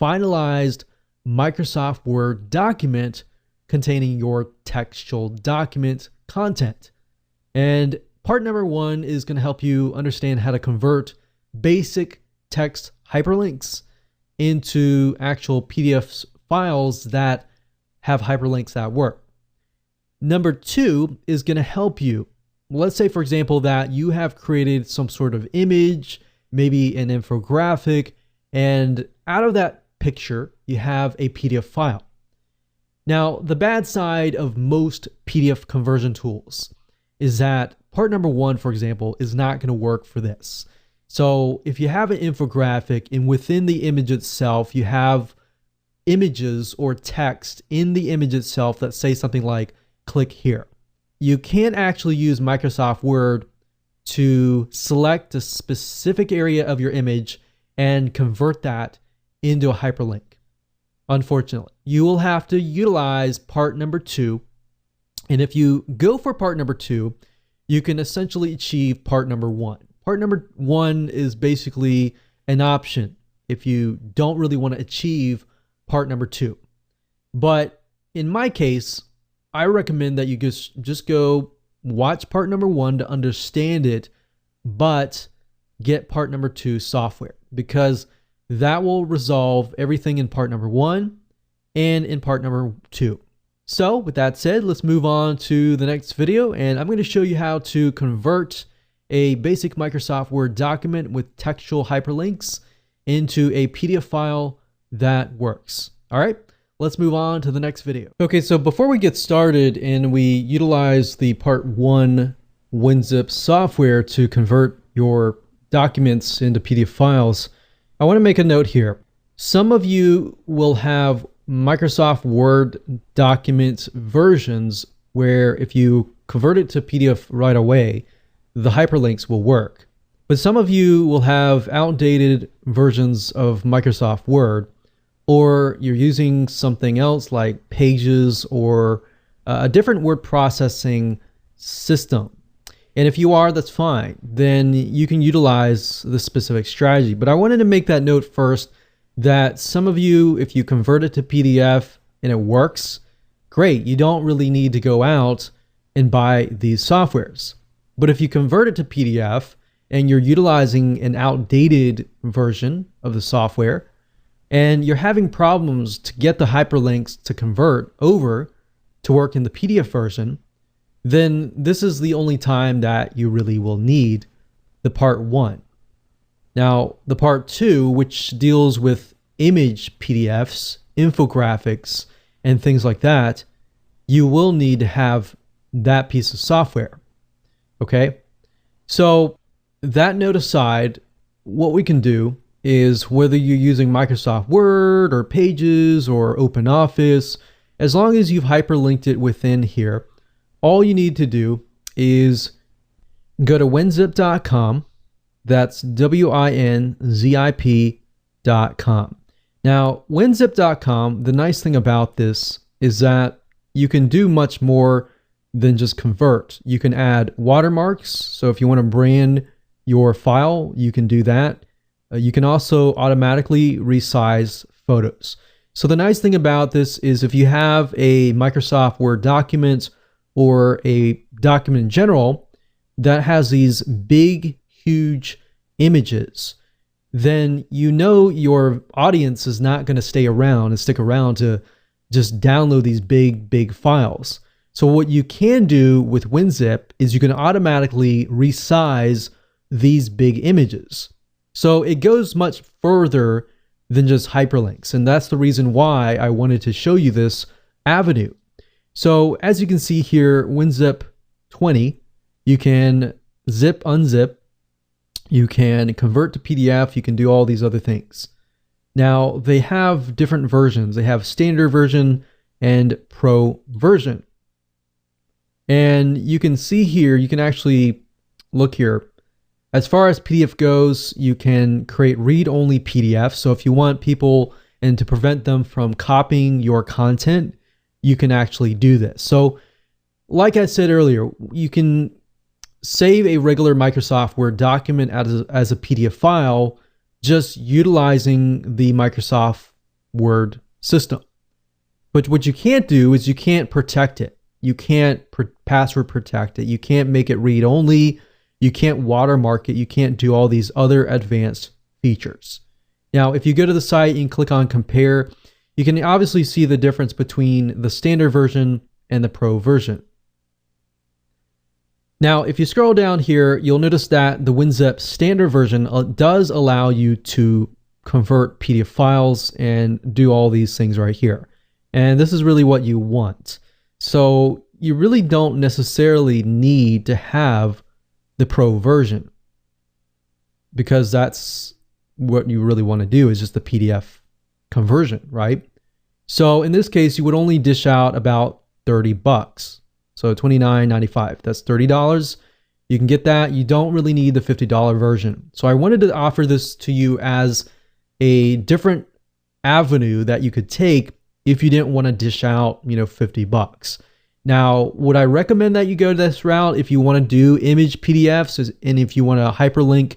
finalized Microsoft Word document containing your textual document content. And part number 1 is going to help you understand how to convert basic text hyperlinks into actual PDF files that have hyperlinks that work. Number 2 is going to help you. Let's say, for example, that you have created some sort of image, maybe an infographic, and out of that picture, you have a PDF file. Now, the bad side of most PDF conversion tools is that part number 1, for example, is not going to work for this. So if you have an infographic and within the image itself, you have images or text in the image itself that say something like, click here. You can't actually use Microsoft Word to select a specific area of your image and convert that into a hyperlink. Unfortunately, you will have to utilize part number 2. And if you go for part number 2, you can essentially achieve part number 1. Part number 1 is basically an option if you don't really want to achieve part number 2. But in my case, I recommend that you just go watch part number 1 to understand it, but get part number 2 software, because that will resolve everything in part number 1 and in part number 2. So with that said, let's move on to the next video, and I'm going to show you how to convert a basic Microsoft Word document with textual hyperlinks into a PDF file that works. All right, let's move on to the next video. Okay, so before we get started and we utilize the part 1 WinZip software to convert your documents into PDF files, I want to make a note here. Some of you will have Microsoft Word document versions where if you convert it to PDF right away, the hyperlinks will work. But some of you will have outdated versions of Microsoft Word, or you're using something else like Pages or a different word processing system. And if you are, that's fine. Then you can utilize this specific strategy. But I wanted to make that note first that some of you, if you convert it to PDF and it works, great. You don't really need to go out and buy these softwares. But if you convert it to PDF and you're utilizing an outdated version of the software and you're having problems to get the hyperlinks to convert over to work in the PDF version, then this is the only time that you really will need the part 1. Now, the part 2, which deals with image PDFs, infographics, and things like that, you will need to have that piece of software. Okay, so that note aside, what we can do is, whether you're using Microsoft Word or Pages or OpenOffice, as long as you've hyperlinked it within here, all you need to do is go to winzip.com. That's WINZIP.com. Now, winzip.com, the nice thing about this is that you can do much more than just convert. You can add watermarks. So if you want to brand your file, you can do that. You can also automatically resize photos. So the nice thing about this is if you have a Microsoft Word document or a document in general that has these big, huge images, then you know your audience is not going to stay around and stick around to just download these big files. So what you can do with WinZip is you can automatically resize these big images. So it goes much further than just hyperlinks. And that's the reason why I wanted to show you this avenue. So as you can see here, WinZip 20, you can zip, unzip, you can convert to PDF, you can do all these other things. Now they have different versions. They have standard version and pro version. And you can see here, you can actually look here. As far as PDF goes, you can create read-only PDFs. So if you want people and to prevent them from copying your content, you can actually do this. So like I said earlier, you can save a regular Microsoft Word document as a PDF file, just utilizing the Microsoft Word system. But what you can't do is you can't protect it. You can't password protect it. You can't make it read only. You can't watermark it. You can't do all these other advanced features. Now, if you go to the site and click on compare, you can obviously see the difference between the standard version and the pro version. Now, if you scroll down here, you'll notice that the WinZip standard version does allow you to convert PDF files and do all these things right here. And this is really what you want. So you really don't necessarily need to have the pro version, because that's what you really want to do, is just the PDF conversion, right? So in this case, you would only dish out about $30. So $29.95, that's $30. You can get that. You don't really need the $50 version. So I wanted to offer this to you as a different avenue that you could take if you didn't want to dish out, $50. Now, would I recommend that you go this route if you want to do image PDFs and if you want to hyperlink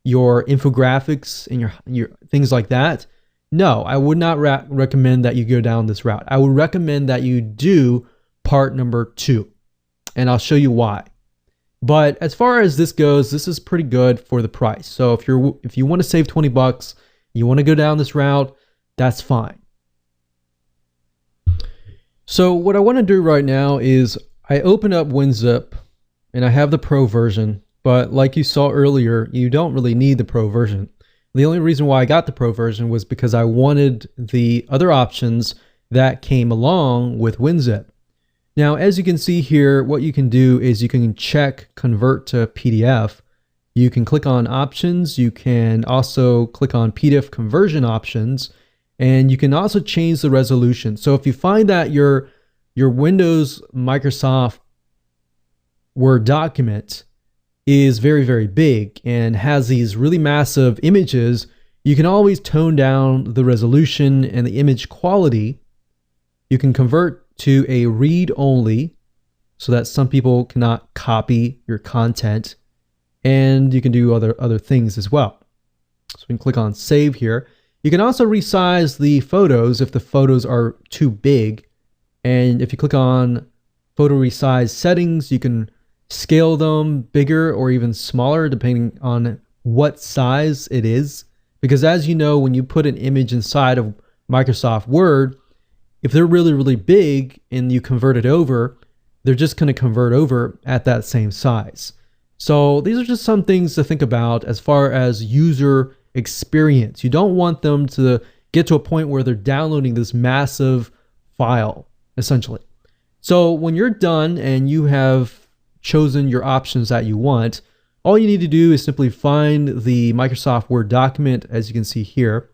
your infographics and your things like that? No, I would not recommend that you go down this route. I would recommend that you do part number 2, and I'll show you why. But as far as this goes, this is pretty good for the price. So if you want to save $20, you want to go down this route, that's fine. So what I want to do right now is I open up WinZip and I have the pro version, but like you saw earlier, you don't really need the pro version. The only reason why I got the pro version was because I wanted the other options that came along with WinZip. Now, as you can see here, what you can do is you can check convert to PDF. You can click on options. You can also click on PDF conversion options, and you can also change the resolution. So if you find that your Windows Microsoft Word document is very, very big and has these really massive images, you can always tone down the resolution and the image quality. You can convert to a read-only so that some people cannot copy your content, and you can do other things as well. So we can click on save here. You can also resize the photos if the photos are too big, and if you click on photo resize settings, you can scale them bigger or even smaller depending on what size it is. Because as you know, when you put an image inside of Microsoft Word, if they're really, really big and you convert it over, they're just going to convert over at that same size. So these are just some things to think about as far as user experience. You don't want them to get to a point where they're downloading this massive file, essentially. So when you're done and you have chosen your options that you want, all you need to do is simply find the Microsoft Word document, as you can see here,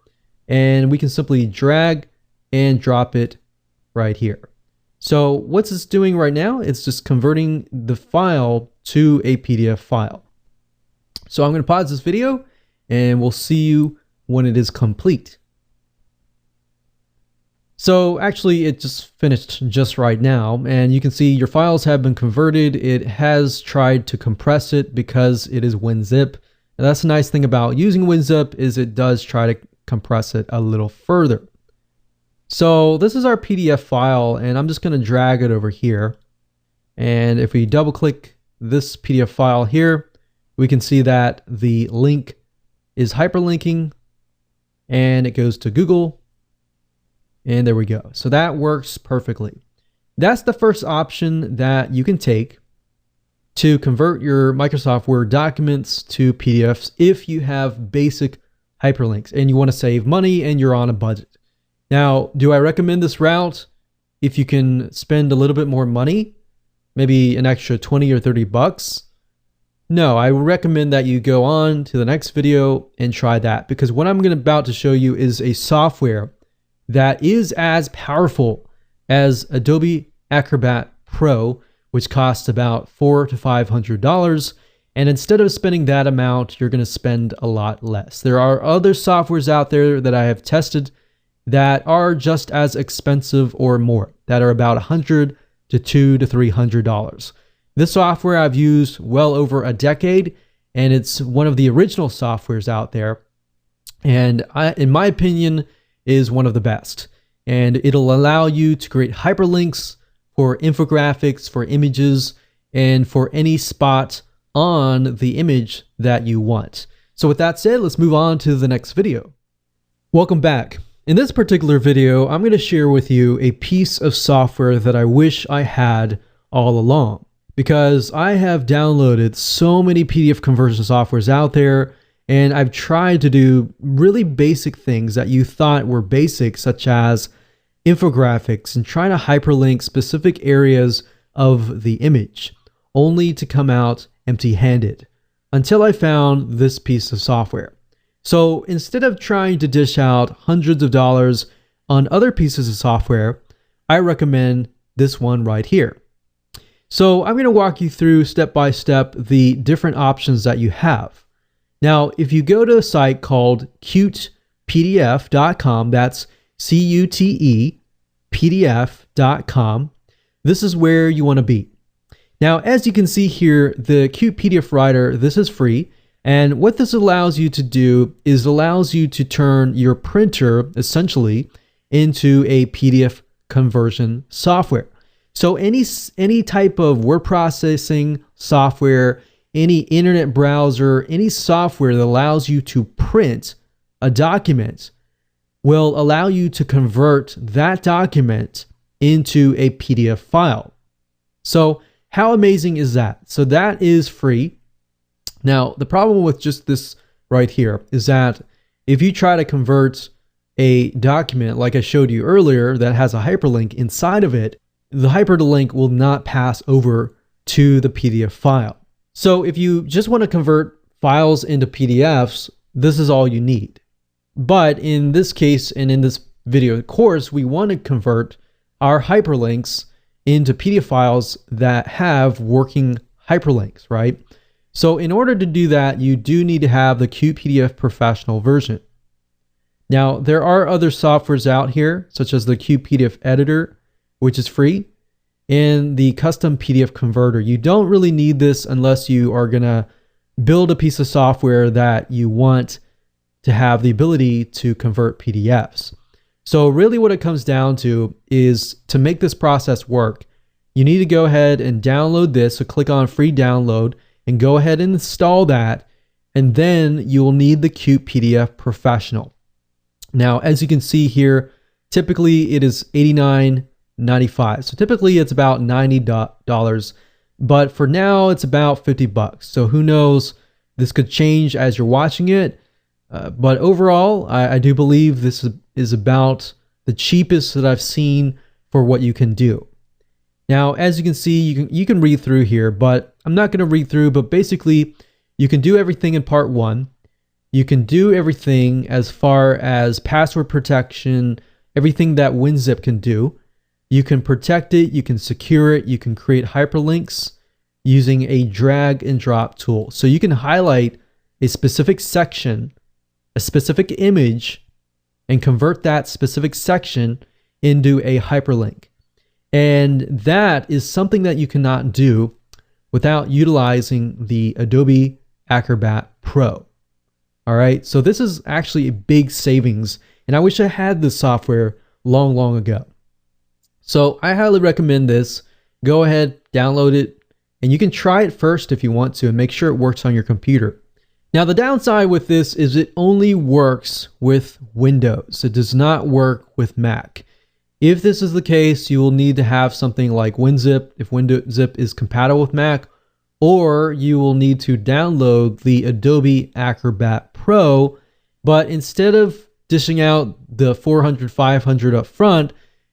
and we can simply drag and drop it right here. So what's this doing right now? It's just converting the file to a PDF file. So I'm going to pause this video and we'll see you when it is complete. So actually it just finished just right now, and you can see your files have been converted. It has tried to compress it because it is WinZip. And that's the nice thing about using WinZip, is it does try to compress it a little further. So this is our PDF file, and I'm just going to drag it over here. And if we double click this PDF file here, we can see that the link is hyperlinking and it goes to Google. And there we go. So that works perfectly. That's the first option that you can take to convert your Microsoft Word documents to PDFs if you have basic hyperlinks and you want to save money and you're on a budget. Now, do I recommend this route if you can spend a little bit more money, maybe an extra 20 or 30 bucks? No, I would recommend that you go on to the next video and try that, because what I'm about to show you is a software that is as powerful as Adobe Acrobat Pro which costs about $400 to $500. And instead of spending that amount, you're going to spend a lot less. There are other softwares out there that I have tested that are just as expensive or more, that are about $100 to $200 to $300. This software I've used well over a decade, and it's one of the original softwares out there. And in my opinion, is one of the best. And it'll allow you to create hyperlinks for infographics, for images, and for any spot on the image that you want. So with that said, let's move on to the next video. Welcome back. In this particular video, I'm going to share with you a piece of software that I wish I had all along, because I have downloaded so many PDF conversion softwares out there, and I've tried to do really basic things that you thought were basic, such as infographics and trying to hyperlink specific areas of the image, only to come out empty-handed, until I found this piece of software. So instead of trying to dish out hundreds of dollars on other pieces of software, I recommend this one right here. So I'm going to walk you through step by step the different options that you have. Now, if you go to a site called CutePDF.com, that's CutePDF.com, this is where you want to be. Now, as you can see here, the Qt PDF Writer, this is free. And what this allows you to do is allows you to turn your printer essentially into a PDF conversion software. So any type of word processing software, any internet browser, any software that allows you to print a document will allow you to convert that document into a PDF file. So how amazing is that? So that is free. Now, the problem with just this right here is that if you try to convert a document like I showed you earlier that has a hyperlink inside of it, the hyperlink will not pass over to the PDF file. So if you just want to convert files into PDFs, this is all you need. But in this case and in this video course, we want to convert our hyperlinks into PDF files that have working hyperlinks, right? So in order to do that, you do need to have the Qt PDF Professional version. Now, there are other softwares out here, such as the Qt PDF Editor, which is free, and the Custom PDF Converter. You don't really need this unless you are going to build a piece of software that you want to have the ability to convert PDFs. So really what it comes down to is to make this process work, you need to go ahead and download this. So click on free download and go ahead and install that. And then you will need the Qt PDF Professional. Now, as you can see here, typically it is $89.95. So typically it's about $90, but for now it's about $50. So who knows, this could change as you're watching it. But overall, I do believe this is about the cheapest that I've seen for what you can do. Now, as you can see, you can read through here, but I'm not going to read through, but basically you can do everything in part 1. You can do everything as far as password protection, everything that WinZip can do. You can protect it, you can secure it, you can create hyperlinks using a drag and drop tool. So you can highlight a specific section, a specific image, and convert that specific section into a hyperlink. And that is something that you cannot do without utilizing the Adobe Acrobat Pro. All right, so this is actually a big savings, and I wish I had this software long ago. So I highly recommend this. Go ahead, download it, and you can try it first if you want to and make sure it works on your computer. Now, the downside with this is it only works with Windows. It does not work with Mac. If this is the case, you will need to have something like WinZip if WinZip is compatible with Mac, or you will need to download the Adobe Acrobat Pro. But instead of dishing out the $400, $500 up front,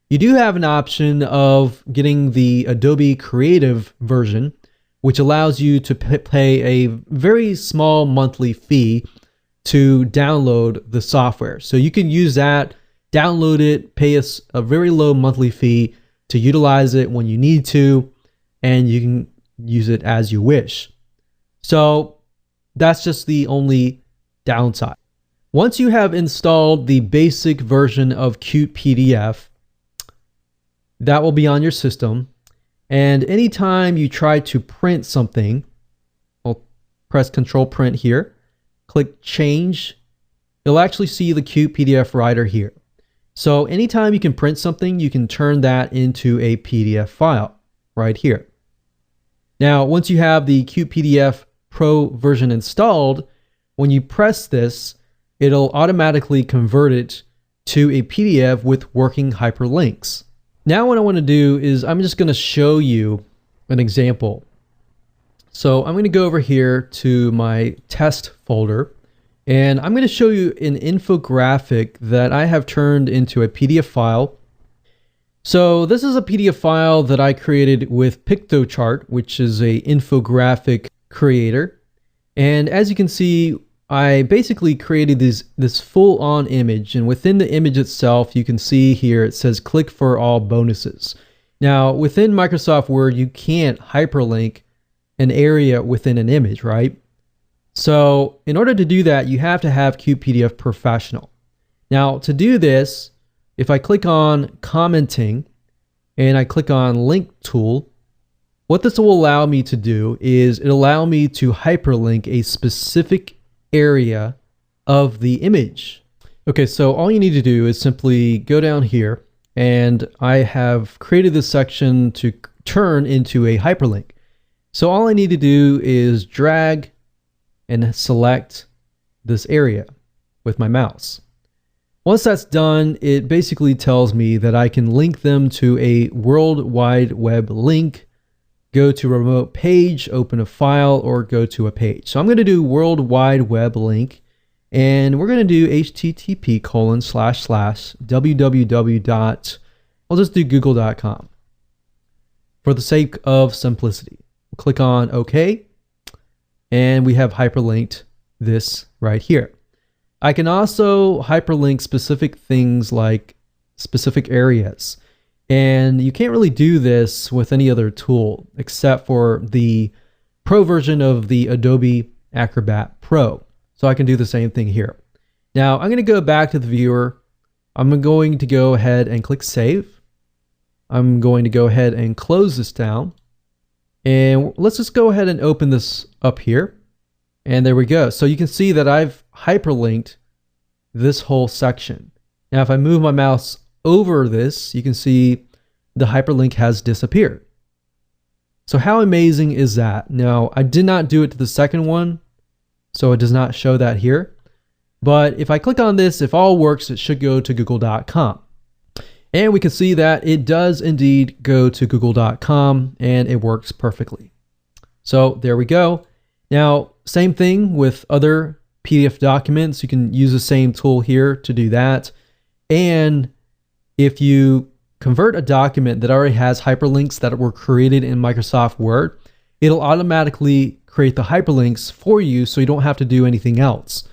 you do have an option of getting the Adobe Creative version, which allows you to pay a very small monthly fee to download the software. So you can use that, download it, pay us a very low monthly fee to utilize it when you need to, and you can use it as you wish. So that's just the only downside. Once you have installed the basic version of Qt PDF, that will be on your system. And anytime you try to print something, I'll press Control Print here, click Change, you'll actually see the Qt PDF Writer here. So anytime you can print something, you can turn that into a PDF file right here. Now, once you have the Qt PDF Pro version installed, when you press this, it'll automatically convert it to a PDF with working hyperlinks. Now what I want to do is I'm just going to show you an example. So I'm going to go over here to my test folder, and I'm going to show you an infographic that I have turned into a PDF file. So this is a PDF file that I created with Piktochart, which is a infographic creator. And as you can see, I basically created this full-on image, and within the image itself, you can see here it says click for all bonuses. Now, within Microsoft Word, you can't hyperlink an area within an image, right? So in order to do that, you have to have Qt PDF Professional. Now, to do this, if I click on commenting and I click on link tool, what this will allow me to do is it'll allow me to hyperlink a specific area of the image. Okay, so all you need to do is simply go down here, and I have created this section to turn into a hyperlink. So all I need to do is drag and select this area with my mouse. Once that's done, it basically tells me that I can link them to a World Wide Web link, go to a remote page, open a file, or go to a page. So I'm going to do World Wide Web link, and we're going to do http://www. I'll just do google.com for the sake of simplicity. We'll click on OK, and we have hyperlinked this right here. I can also hyperlink specific things like specific areas. And you can't really do this with any other tool except for the Pro version of the Adobe Acrobat Pro. So I can do the same thing here. Now I'm going to go back to the viewer. I'm going to go ahead and click Save. I'm going to go ahead and close this down. And let's just go ahead and open this up here. And there we go. So you can see that I've hyperlinked this whole section. Now if I move my mouse over this, you can see the hyperlink has disappeared. So how amazing is that? Now, I did not do it to the second one, so it does not show that here. But if I click on this, if all works, it should go to google.com. And we can see that it does indeed go to google.com, and it works perfectly. So there we go. Now, same thing with other PDF documents. You can use the same tool here to do that. And if you convert a document that already has hyperlinks that were created in Microsoft Word, it'll automatically create the hyperlinks for you so you don't have to do anything else.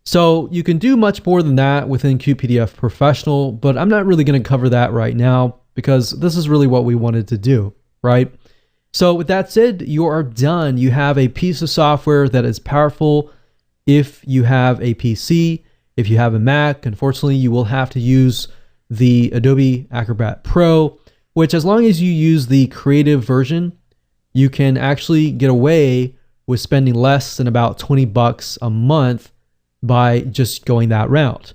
So you can do much more than that within Qt PDF Professional, but I'm not really going to cover that right now because this is really what we wanted to do, right? So with that said, you are done. You have a piece of software that is powerful if you have a PC. If you have a Mac, unfortunately, you will have to use the Adobe Acrobat Pro, which as long as you use the creative version, you can actually get away with spending less than about $20 a month by just going that route.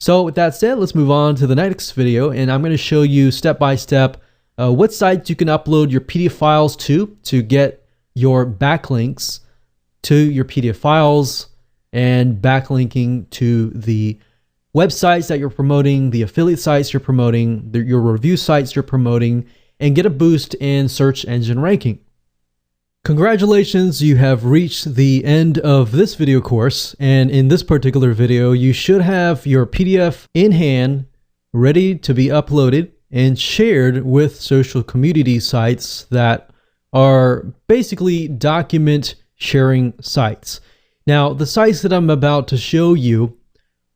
So with that said, let's move on to the next video, and I'm going to show you step by step what sites you can upload your PDF files to get your backlinks to your PDF files, and backlinking to the websites that you're promoting, the affiliate sites you're promoting, your review sites you're promoting, and get a boost in search engine ranking. Congratulations, you have reached the end of this video course, and in this particular video, you should have your PDF in hand, ready to be uploaded and shared with social community sites that are basically document sharing sites. Now, the sites that I'm about to show you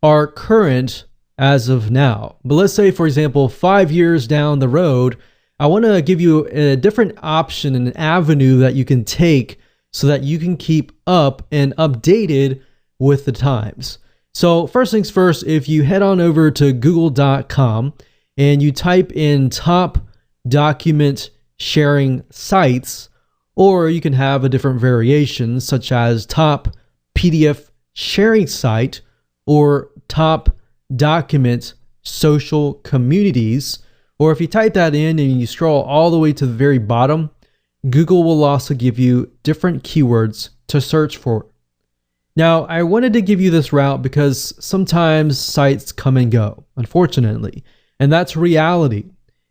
are current as of now. But let's say, for example, 5 years down the road, I want to give you a different option and an avenue that you can take so that you can keep up and updated with the times. So first things first, if you head on over to google.com and you type in top document sharing sites, or you can have a different variation such as top PDF sharing site or top document social communities, or if you type that in and you scroll all the way to the very bottom, Google will also give you different keywords to search for. Now, I wanted to give you this route because sometimes sites come and go, unfortunately, and that's reality.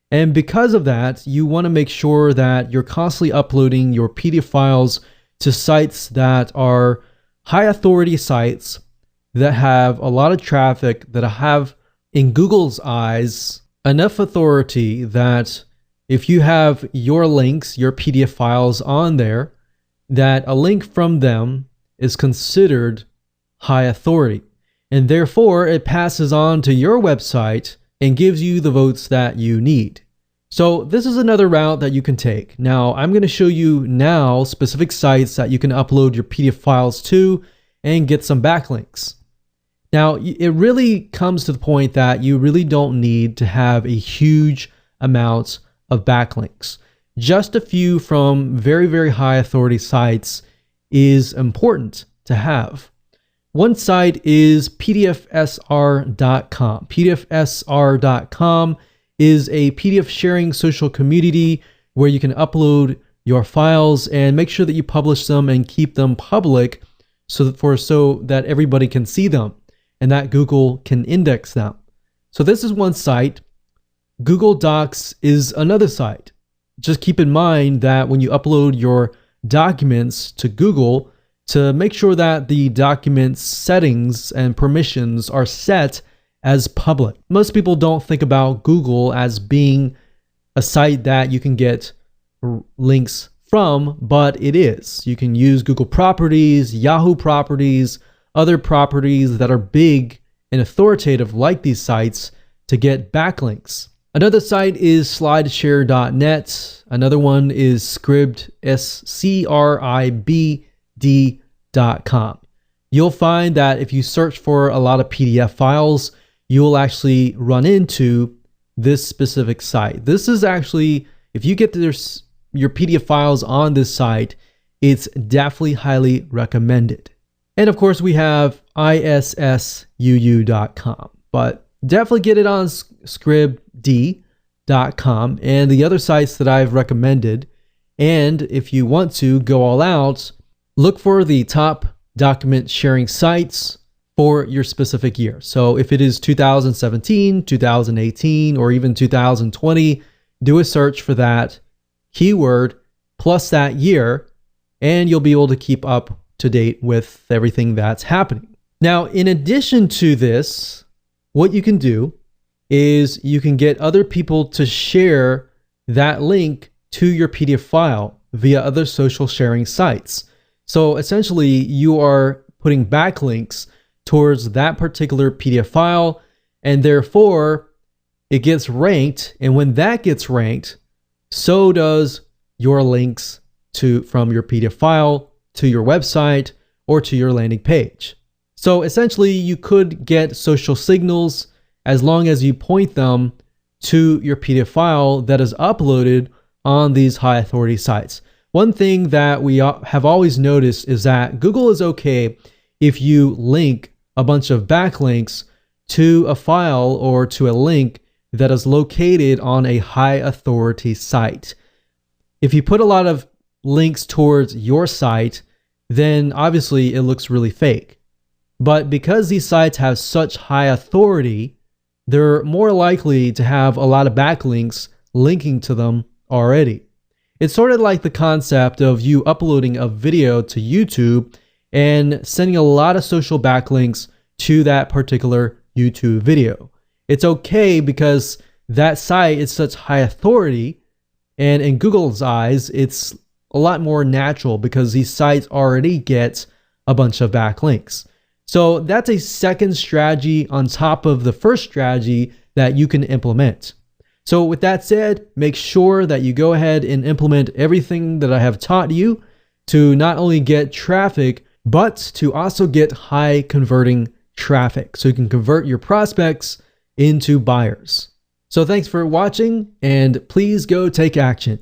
And because of that, you want to make sure that you're constantly uploading your PDF files to sites that are high authority sites that have a lot of traffic, that have, in Google's eyes, enough authority that if you have your links, your PDF files on there, that a link from them is considered high authority. And therefore, it passes on to your website and gives you the votes that you need. So this is another route that you can take. Now, I'm going to show you now specific sites that you can upload your PDF files to and get some backlinks. Now, it really comes to the point that you really don't need to have a huge amount of backlinks. Just a few from very, very high authority sites is important to have. One site is pdfsr.com. pdfsr.com is a PDF sharing social community where you can upload your files and make sure that you publish them and keep them public so that everybody can see them and that Google can index them. So this is one site. Google Docs is another site. Just keep in mind that when you upload your documents to Google, to make sure that the document's settings and permissions are set as public. Most people don't think about Google as being a site that you can get links from, but it is. You can use Google properties, Yahoo properties, other properties that are big and authoritative like these sites to get backlinks. Another site is slideshare.net. Another one is Scribd, Scribd.com. You'll find that if you search for a lot of PDF files, you'll actually run into this specific site. This is actually, if you get your PDF files on this site, it's definitely highly recommended. And of course, we have issuu.com, but definitely get it on scribd.com and the other sites that I've recommended. And if you want to go all out, look for the top document sharing sites for your specific year. So if it is 2017, 2018, or even 2020, do a search for that keyword plus that year, and you'll be able to keep up to date with everything that's happening. Now, in addition to this, what you can do is you can get other people to share that link to your PDF file via other social sharing sites. So essentially, you are putting backlinks towards that particular PDF file, and therefore it gets ranked. And when that gets ranked, so does your links from your PDF file to your website or to your landing page. So essentially, you could get social signals as long as you point them to your PDF file that is uploaded on these high authority sites. One thing that we have always noticed is that Google is okay if you link a bunch of backlinks to a file or to a link that is located on a high authority site. If you put a lot of links towards your site, then obviously it looks really fake. But because these sites have such high authority, they're more likely to have a lot of backlinks linking to them already. It's sort of like the concept of you uploading a video to YouTube and sending a lot of social backlinks to that particular YouTube video. It's okay because that site is such high authority, and in Google's eyes, it's a lot more natural because these sites already get a bunch of backlinks. So that's a second strategy on top of the first strategy that you can implement. So with that said, make sure that you go ahead and implement everything that I have taught you to not only get traffic, but to also get high converting traffic so you can convert your prospects into buyers. So thanks for watching, and please go take action.